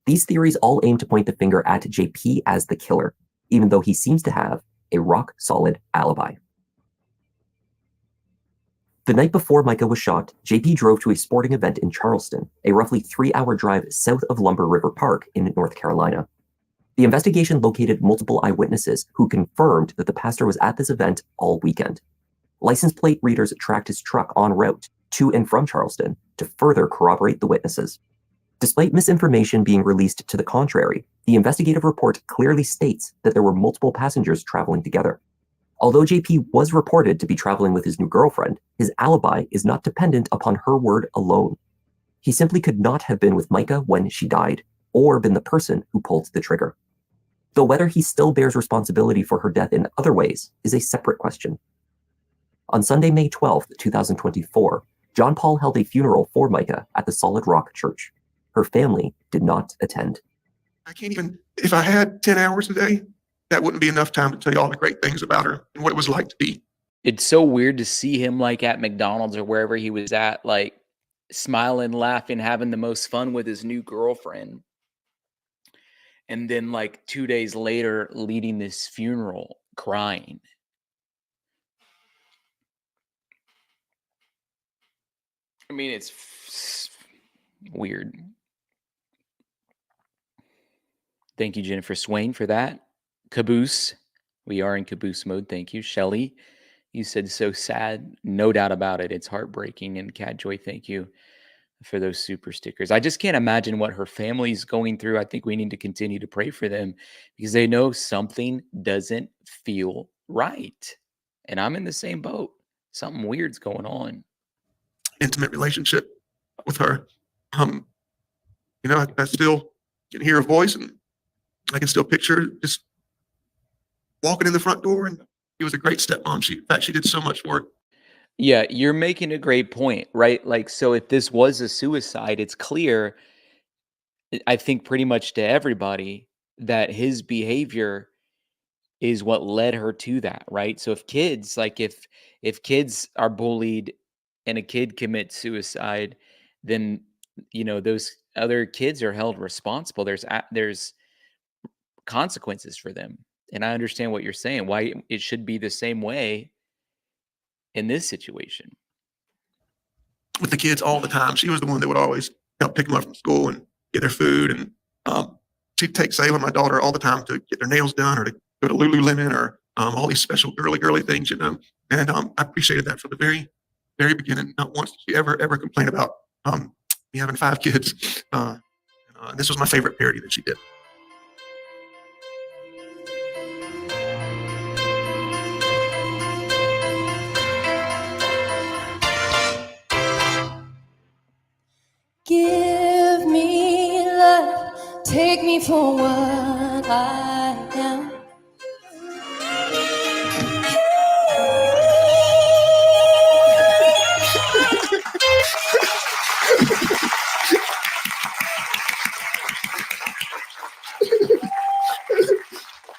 These theories all aim to point the finger at JP as the killer, even though he seems to have a rock-solid alibi. The night before Mica was shot, JP drove to a sporting event in Charleston, a roughly 3-hour drive south of Lumber River Park in North Carolina. The investigation located multiple eyewitnesses who confirmed that the pastor was at this event all weekend. License plate readers tracked his truck en route to and from Charleston to further corroborate the witnesses. Despite misinformation being released to the contrary, the investigative report clearly states that there were multiple passengers traveling together. Although JP was reported to be traveling with his new girlfriend, his alibi is not dependent upon her word alone. He simply could not have been with Mica when she died, or been the person who pulled the trigger. Though whether he still bears responsibility for her death in other ways is a separate question. On Sunday, May 12, 2024, John Paul held a funeral for Mica at the Solid Rock Church. Her family did not attend. I can't even, if I had 10 hours a day, that wouldn't be enough time to tell you all the great things about her and what it was like to be. It's so weird to see him like at McDonald's or wherever he was at, like smiling, laughing, having the most fun with his new girlfriend. And then like 2 days later, leading this funeral, crying. I mean, it's weird. Thank you, Jennifer Swain, for that. Caboose. We are in caboose mode. Thank you. Shelly, you said so sad. No doubt about it. It's heartbreaking. And Cat Joy, thank you for those super stickers. I just can't imagine what her family's going through. I think we need to continue to pray for them because they know something doesn't feel right. And I'm in the same boat. Something weird's going on. Intimate relationship with her. I still can hear her voice, and I can still picture her just walking in the front door. And she was a great stepmom. In fact, she did so much work. Yeah, you're making a great point, right? Like, so if this was a suicide, it's clear, I think pretty much to everybody, that his behavior is what led her to that, right? So if kids are bullied and a kid commits suicide, then those other kids are held responsible. There's consequences for them. And I understand what you're saying, why it should be the same way in this situation. With the kids all the time. She was the one that would always help pick them up from school and get their food. And she'd take Salem, my daughter, all the time to get their nails done or to go to Lululemon or all these special girly things, And I appreciated that from the very, very beginning. Not once did she ever complain about me having 5 kids. This was my favorite parody that she did. Give me love, take me for what I am.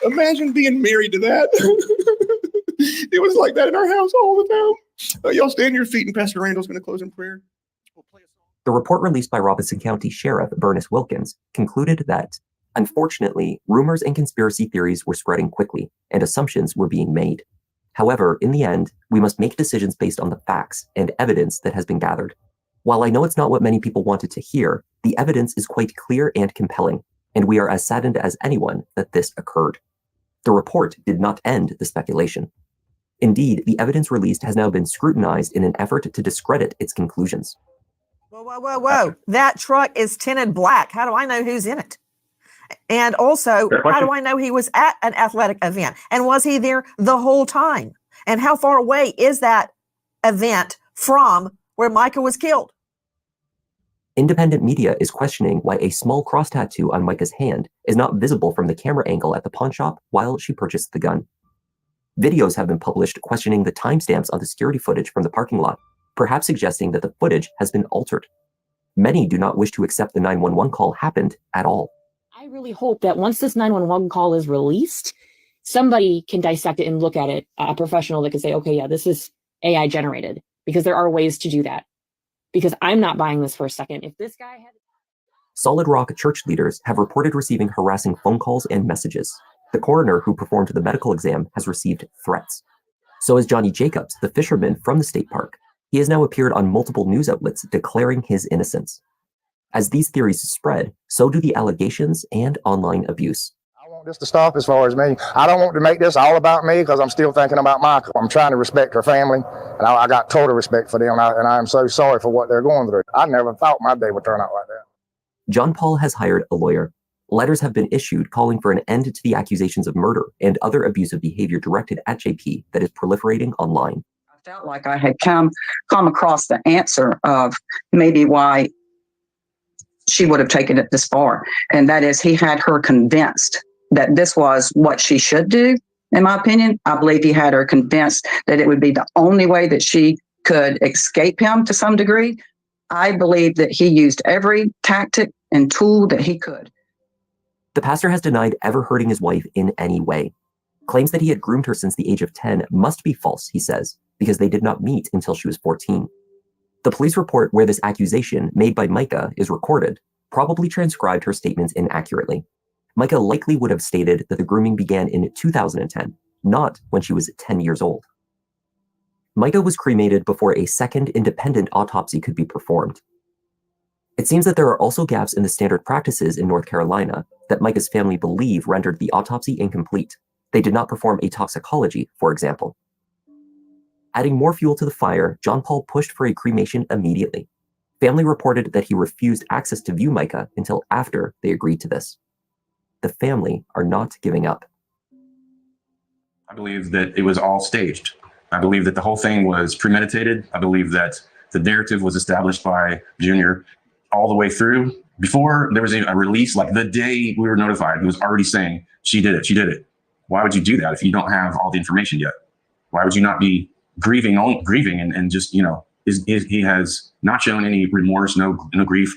Imagine being married to that. It was like that in our house all the time. Y'all stand on your feet, and Pastor Randall's going to close in prayer. The report released by Robeson County Sheriff Bernice Wilkins concluded that, unfortunately, rumors and conspiracy theories were spreading quickly, and assumptions were being made. However, in the end, we must make decisions based on the facts and evidence that has been gathered. While I know it's not what many people wanted to hear, the evidence is quite clear and compelling, and we are as saddened as anyone that this occurred. The report did not end the speculation. Indeed, the evidence released has now been scrutinized in an effort to discredit its conclusions. Whoa. That truck is tinted black. How do I know who's in it? And also, how do I know he was at an athletic event? And was he there the whole time? And how far away is that event from where Mica was killed? Independent media is questioning why a small cross tattoo on Mica's hand is not visible from the camera angle at the pawn shop while she purchased the gun. Videos have been published questioning the timestamps on the security footage from the parking lot, perhaps suggesting that the footage has been altered. Many do not wish to accept the 911 call happened at all. I really hope that once this 911 call is released, somebody can dissect it and look at it, a professional that can say, okay, yeah, this is AI generated, because there are ways to do that. Because I'm not buying this for a second. If this guy had... Solid Rock church leaders have reported receiving harassing phone calls and messages. The coroner who performed the medical exam has received threats. So has Johnny Jacobs, the fisherman from the state park. He has now appeared on multiple news outlets declaring his innocence. As these theories spread, so do the allegations and online abuse. I want this to stop as far as me. I don't want to make this all about me because I'm still thinking about Mica. I'm trying to respect her family, and I got total respect for them, and I'm so sorry for what they're going through. I never thought my day would turn out like that. John Paul has hired a lawyer. Letters have been issued calling for an end to the accusations of murder and other abusive behavior directed at JP that is proliferating online. I felt like I had come across the answer of maybe why she would have taken it this far. And that is, he had her convinced that this was what she should do. In my opinion, I believe he had her convinced that it would be the only way that she could escape him to some degree. I believe that he used every tactic and tool that he could. The pastor has denied ever hurting his wife in any way. Claims that he had groomed her since the age of 10 must be false, he says, because they did not meet until she was 14. The police report where this accusation made by Mica is recorded probably transcribed her statements inaccurately. Mica likely would have stated that the grooming began in 2010, not when she was 10 years old. Mica was cremated before a second independent autopsy could be performed. It seems that there are also gaps in the standard practices in North Carolina that Mica's family believe rendered the autopsy incomplete. They did not perform a toxicology, for example. Adding more fuel to the fire, John Paul pushed for a cremation immediately. Family reported that he refused access to view Mica until after they agreed to this. The family are not giving up. I believe that it was all staged. I believe that the whole thing was premeditated. I believe that the narrative was established by Junior all the way through. Before there was a release, like the day we were notified, he was already saying, she did it, she did it. Why would you do that if you don't have all the information yet? Why would you not be grieving and just, he has not shown any remorse, no grief.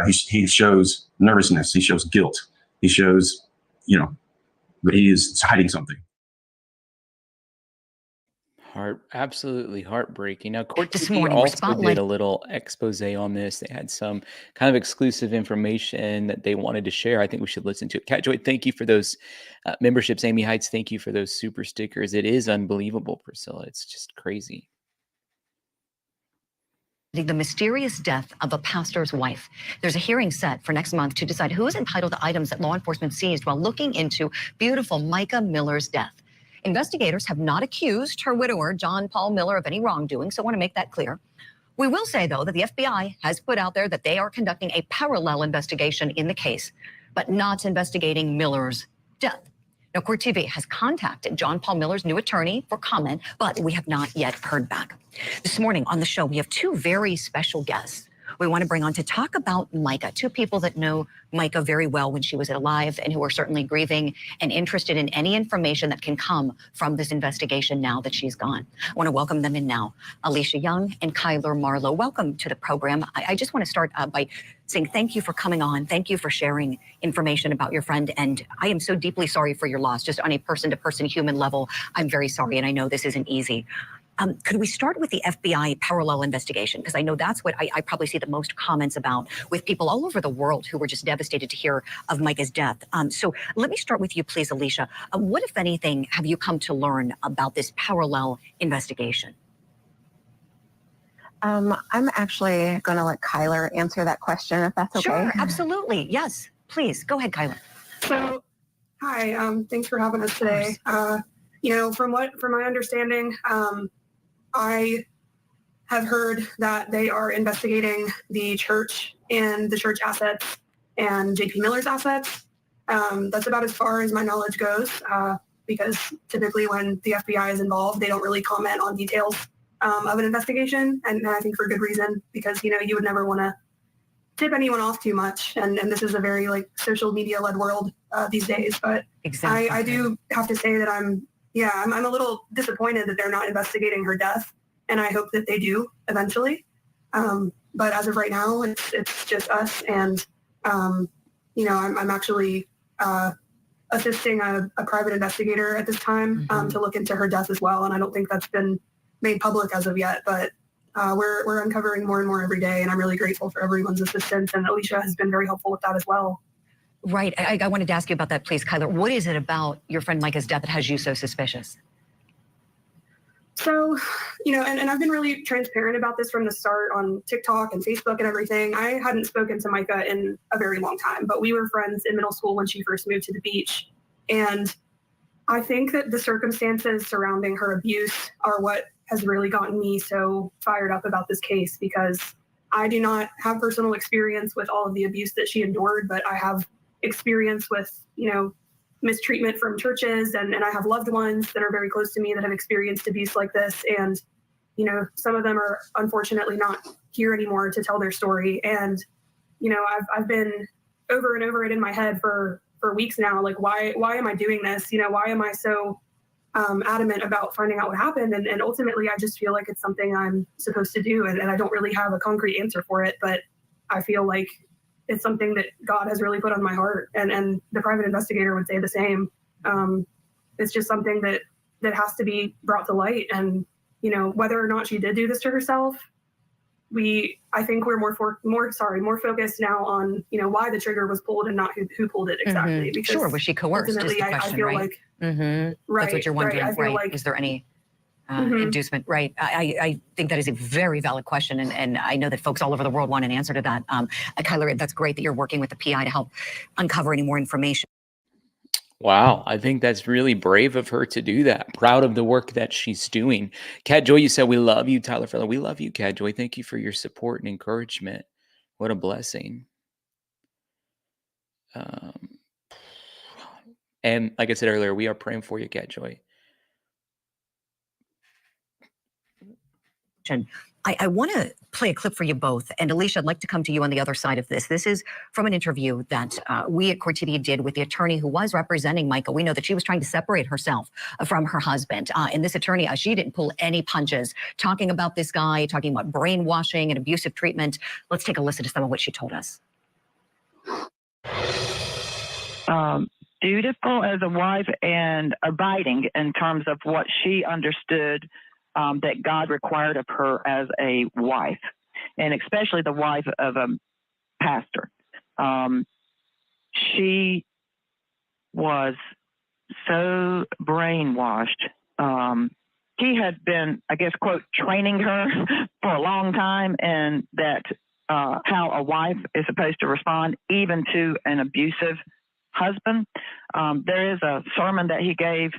He shows nervousness. He shows guilt. He shows, that he is hiding something. Absolutely heartbreaking. Now, Court This TV morning, we're also did a spotlighting. little expose on this. They had some kind of exclusive information that they wanted to share. I think we should listen to it. Cat Joy, thank you for those memberships. Amy Heights, thank you for those super stickers. It is unbelievable, Priscilla. It's just crazy. The mysterious death of a pastor's wife. There's a hearing set for next month to decide who is entitled to items that law enforcement seized while looking into beautiful Mica Miller's death. Investigators have not accused her widower, John Paul Miller, of any wrongdoing, so I want to make that clear. We will say, though, that the FBI has put out there that they are conducting a parallel investigation in the case, but not investigating Miller's death. Now, Court TV has contacted John Paul Miller's new attorney for comment, but we have not yet heard back. This morning on the show, we have two very special guests we want to bring on to talk about Mica, two people that know Mica very well when she was alive and who are certainly grieving and interested in any information that can come from this investigation now that she's gone. I want to welcome them in now. Alicia Young and Kyler Marlowe, welcome to the program. I just want to start by saying thank you for coming on. Thank you for sharing information about your friend. And I am so deeply sorry for your loss, just on a person-to-person human level. I'm very sorry, and I know this isn't easy. Could we start with the FBI parallel investigation? Because I know that's what I probably see the most comments about with people all over the world who were just devastated to hear of Mica's death. So let me start with you, please, Alicia. What, if anything, have you come to learn about this parallel investigation? I'm actually going to let Kyler answer that question, if that's okay. Sure, absolutely. Yes, please. Go ahead, Kyler. So, hi, thanks for having us today. From my understanding, I have heard that they are investigating the church and the church assets and JP Miller's assets. That's about as far as my knowledge goes, because typically when the FBI is involved, they don't really comment on details of an investigation. And I think for good reason, because, you would never want to tip anyone off too much. And this is a very social media led world these days. But exactly. I do have to say that I'm a little disappointed that they're not investigating her death, and I hope that they do eventually. But as of right now, it's just us, and I'm actually assisting a private investigator at this time to look into her death as well, and I don't think that's been made public as of yet. But we're uncovering more and more every day, and I'm really grateful for everyone's assistance, and Alicia has been very helpful with that as well. Right. I wanted to ask you about that, please, Kyler. What is it about your friend Mica's death that has you so suspicious? So, and I've been really transparent about this from the start on TikTok and Facebook and everything. I hadn't spoken to Mica in a very long time, but we were friends in middle school when she first moved to the beach. And I think that the circumstances surrounding her abuse are what has really gotten me so fired up about this case, because I do not have personal experience with all of the abuse that she endured, but I have experience with, mistreatment from churches, and I have loved ones that are very close to me that have experienced abuse like this. And, some of them are unfortunately not here anymore to tell their story. And, I've been over and over it in my head for weeks now. Like, why am I doing this? Why am I so adamant about finding out what happened? And ultimately, I just feel like it's something I'm supposed to do. And I don't really have a concrete answer for it, but I feel like it's something that God has really put on my heart, and the private investigator would say the same. It's just something that has to be brought to light. And, whether or not she did do this to herself, I think we're more focused now on, why the trigger was pulled and not who pulled it exactly. Because sure. Was she coerced? Is the question, I feel right? like, That's what you're wondering, I feel right? like, Is there any? inducement, right? I think that is a very valid question, and I know that folks all over the world want an answer to that. Kyler, that's great that you're working with the PI to help uncover any more information. Wow, I think that's really brave of her to do that. Proud of the work that she's doing. Cat Joy, you said we love you, Tyler Feller. We love you, Cat Joy. Thank you for your support and encouragement. What a blessing. And like I said earlier, we are praying for you, Cat Joy. I want to play a clip for you both. And Alicia, I'd like to come to you on the other side of this. This is from an interview that we at Cortidia did with the attorney who was representing Mica. We know that she was trying to separate herself from her husband. And this attorney, she didn't pull any punches, talking about this guy, talking about brainwashing and abusive treatment. Let's take a listen to some of what she told us. Dutiful as a wife and abiding in terms of what she understood that God required of her as a wife, and especially the wife of a pastor. She was so brainwashed. He had been, I guess, quote, training her for a long time, and that how a wife is supposed to respond even to an abusive husband. There is a sermon that he gave.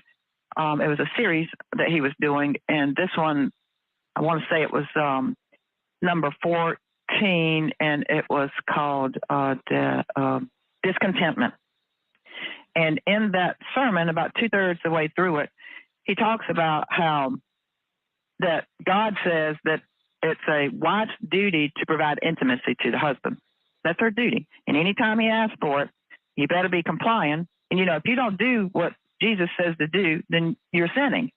It was a series that he was doing, and this one, I want to say it was number 14, and it was called Discontentment. And in that sermon, about 2/3 the way through it, he talks about how that God says that it's a wife's duty to provide intimacy to the husband. That's her duty. And anytime he asks for it, you better be complying. And, if you don't do what Jesus says to do, then you're sinning.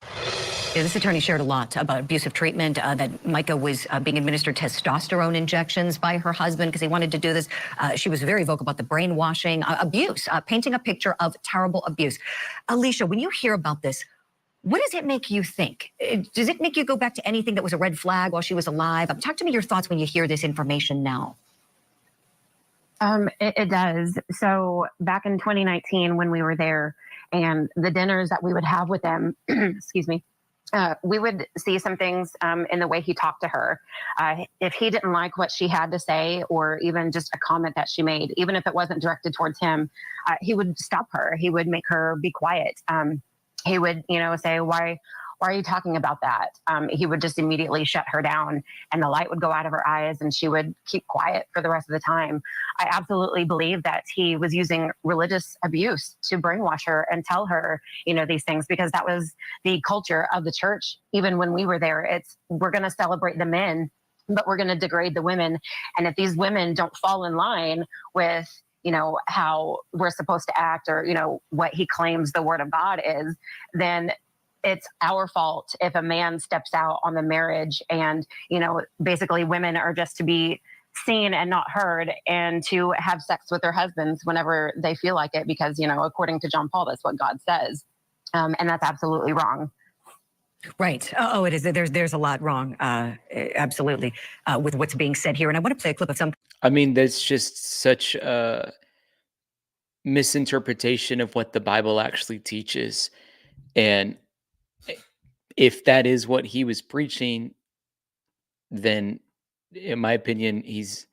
Yeah, this attorney shared a lot about abusive treatment, that Mica was being administered testosterone injections by her husband because he wanted to do this. She was very vocal about the brainwashing, abuse, painting a picture of terrible abuse. Alicia, when you hear about this, what does it make you think? Does it make you go back to anything that was a red flag while she was alive? Talk to me your thoughts when you hear this information now. It does. So back in 2019, when we were there and the dinners that we would have with them, excuse me, we would see some things in the way he talked to her. If he didn't like what she had to say, or even just a comment that she made, even if it wasn't directed towards him, he would stop her. He would make her be quiet. He would, say, why are you talking about that? He would just immediately shut her down, and the light would go out of her eyes, and she would keep quiet for the rest of the time. I absolutely believe that he was using religious abuse to brainwash her and tell her, these things, because that was the culture of the church. Even when we were there, we're going to celebrate the men, but we're going to degrade the women. And if these women don't fall in line with, how we're supposed to act, or, what he claims the word of God is, then it's our fault if a man steps out on the marriage. And, basically women are just to be seen and not heard, and to have sex with their husbands whenever they feel like it, because, according to John Paul, that's what God says. And that's absolutely wrong. Right. Oh, it is. There's a lot wrong. Absolutely. With what's being said here. And I want to play a clip of some. I mean, that's just such a misinterpretation of what the Bible actually teaches. And if that is what he was preaching, then in my opinion, he's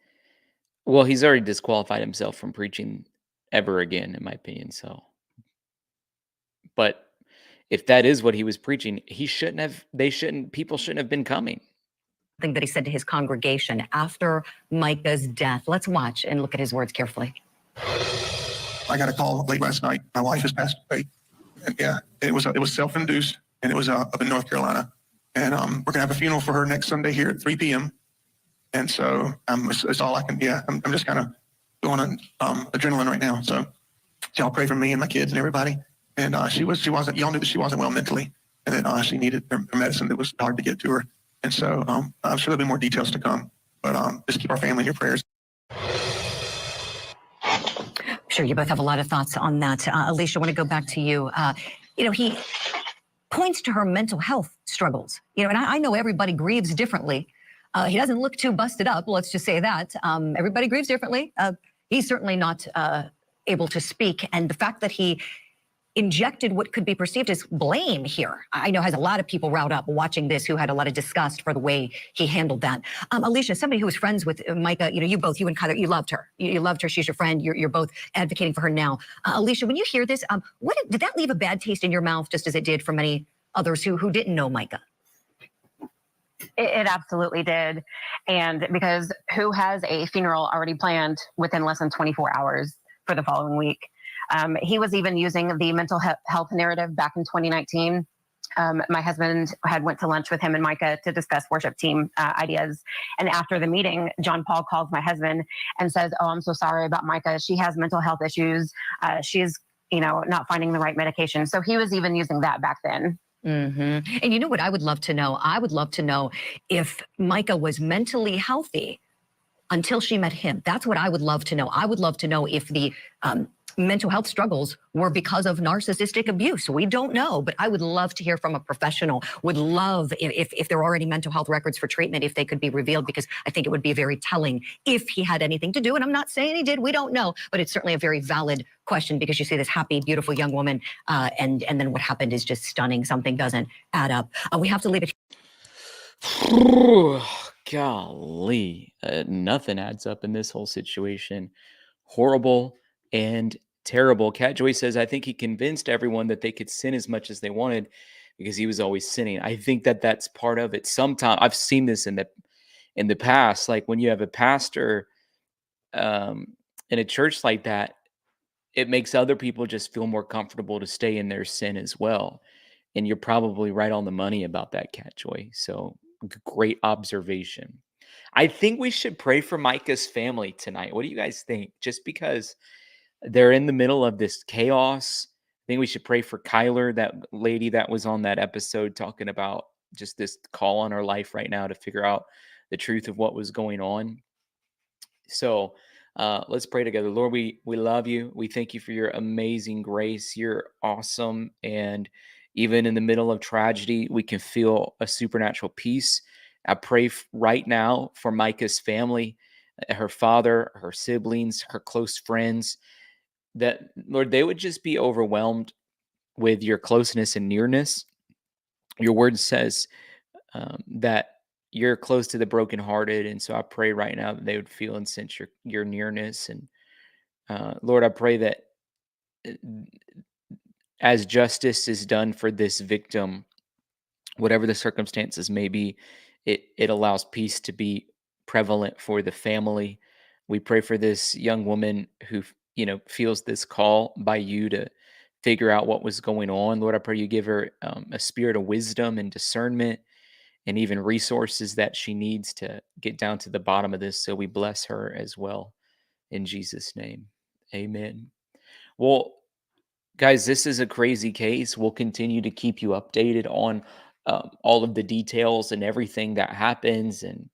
already disqualified himself from preaching ever again, in my opinion. So, but if that is what he was preaching, people shouldn't have been coming. Thing that he said to his congregation after Mica's death. Let's watch and look at his words carefully. I got a call late last night. My wife has passed away. And yeah, it was self-induced, and it was up in North Carolina. And we're gonna have a funeral for her next Sunday here at 3 p.m. And so it's all I can. Yeah, I'm just kind of going on adrenaline right now. So y'all pray for me and my kids and everybody. And she wasn't. Y'all knew that she wasn't well mentally, and that she needed her medicine that was hard to get to her. And so I'm sure there'll be more details to come. But just keep our family in your prayers. Sure, you both have a lot of thoughts on that. Alicia, I want to go back to you. He points to her mental health struggles. And I know everybody grieves differently. He doesn't look too busted up, let's just say that. Everybody grieves differently. He's certainly not able to speak. And the fact that he injected what could be perceived as blame here. I know has a lot of people riled up watching this who had a lot of disgust for the way he handled that. Alicia, somebody who was friends with Mica, you and Kyler, you loved her. You loved her. She's your friend. You're both advocating for her now. Alicia, when you hear this, did that leave a bad taste in your mouth, just as it did for many others who didn't know Mica? It absolutely did. And because who has a funeral already planned within less than 24 hours for the following week? He was even using the mental health narrative back in 2019. My husband had went to lunch with him and Mica to discuss worship team ideas. And after the meeting, John Paul calls my husband and says, "Oh, I'm so sorry about Mica. She has mental health issues. She's, not finding the right medication." So he was even using that back then. Mm-hmm. And you know what I would love to know? I would love to know if Mica was mentally healthy until she met him. That's what I would love to know. I would love to know if the mental health struggles were because of narcissistic abuse. We don't know, but I would love to hear from a professional. Would love if there are already mental health records for treatment, if they could be revealed, because I think it would be very telling if he had anything to do. And I'm not saying he did, we don't know, but it's certainly a very valid question, because you see this happy, beautiful young woman, and then what happened is just stunning. Something doesn't add up. We have to leave it. Golly, nothing adds up in this whole situation. Horrible and terrible. Cat Joy says, I think he convinced everyone that they could sin as much as they wanted because he was always sinning. I think that that's part of it. Sometimes I've seen this in the past, like when you have a pastor in a church like that, it makes other people just feel more comfortable to stay in their sin as well. And you're probably right on the money about that, Cat Joy. So great observation. I think we should pray for Mica's family tonight. What do you guys think? Just because they're in the middle of this chaos, I think we should pray for Kyler, that lady that was on that episode talking about just this call on her life right now to figure out the truth of what was going on. So let's pray together. Lord, we love you. We thank you for your amazing grace. You're awesome. And even in the middle of tragedy, we can feel a supernatural peace. I pray right now for Mica's family, her father, her siblings, her close friends, that, Lord, they would just be overwhelmed with your closeness and nearness. Your word says that you're close to the brokenhearted. And so I pray right now that they would feel and sense your nearness. And Lord, I pray that as justice is done for this victim, whatever the circumstances may be, it allows peace to be prevalent for the family. We pray for this young woman who, feels this call by you to figure out what was going on. Lord, I pray you give her a spirit of wisdom and discernment, and even resources that she needs to get down to the bottom of this. So we bless her as well in Jesus' name. Amen. Well, guys, this is a crazy case. We'll continue to keep you updated on all of the details and everything that happens. And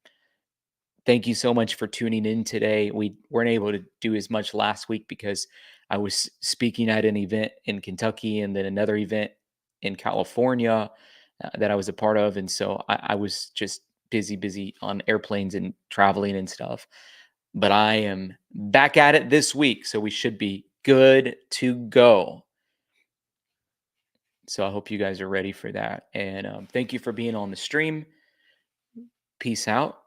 thank you so much for tuning in today. We weren't able to do as much last week because I was speaking at an event in Kentucky and then another event in California that I was a part of. And so I was just busy on airplanes and traveling and stuff. But I am back at it this week, so we should be good to go. So I hope you guys are ready for that. And thank you for being on the stream. Peace out.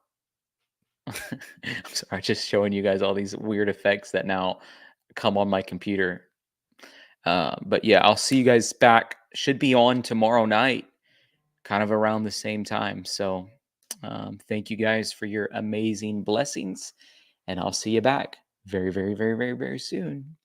I'm sorry, just showing you guys all these weird effects that now come on my computer. But yeah, I'll see you guys back. Should be on tomorrow night, kind of around the same time. So thank you guys for your amazing blessings. And I'll see you back very, very, very, very, very soon.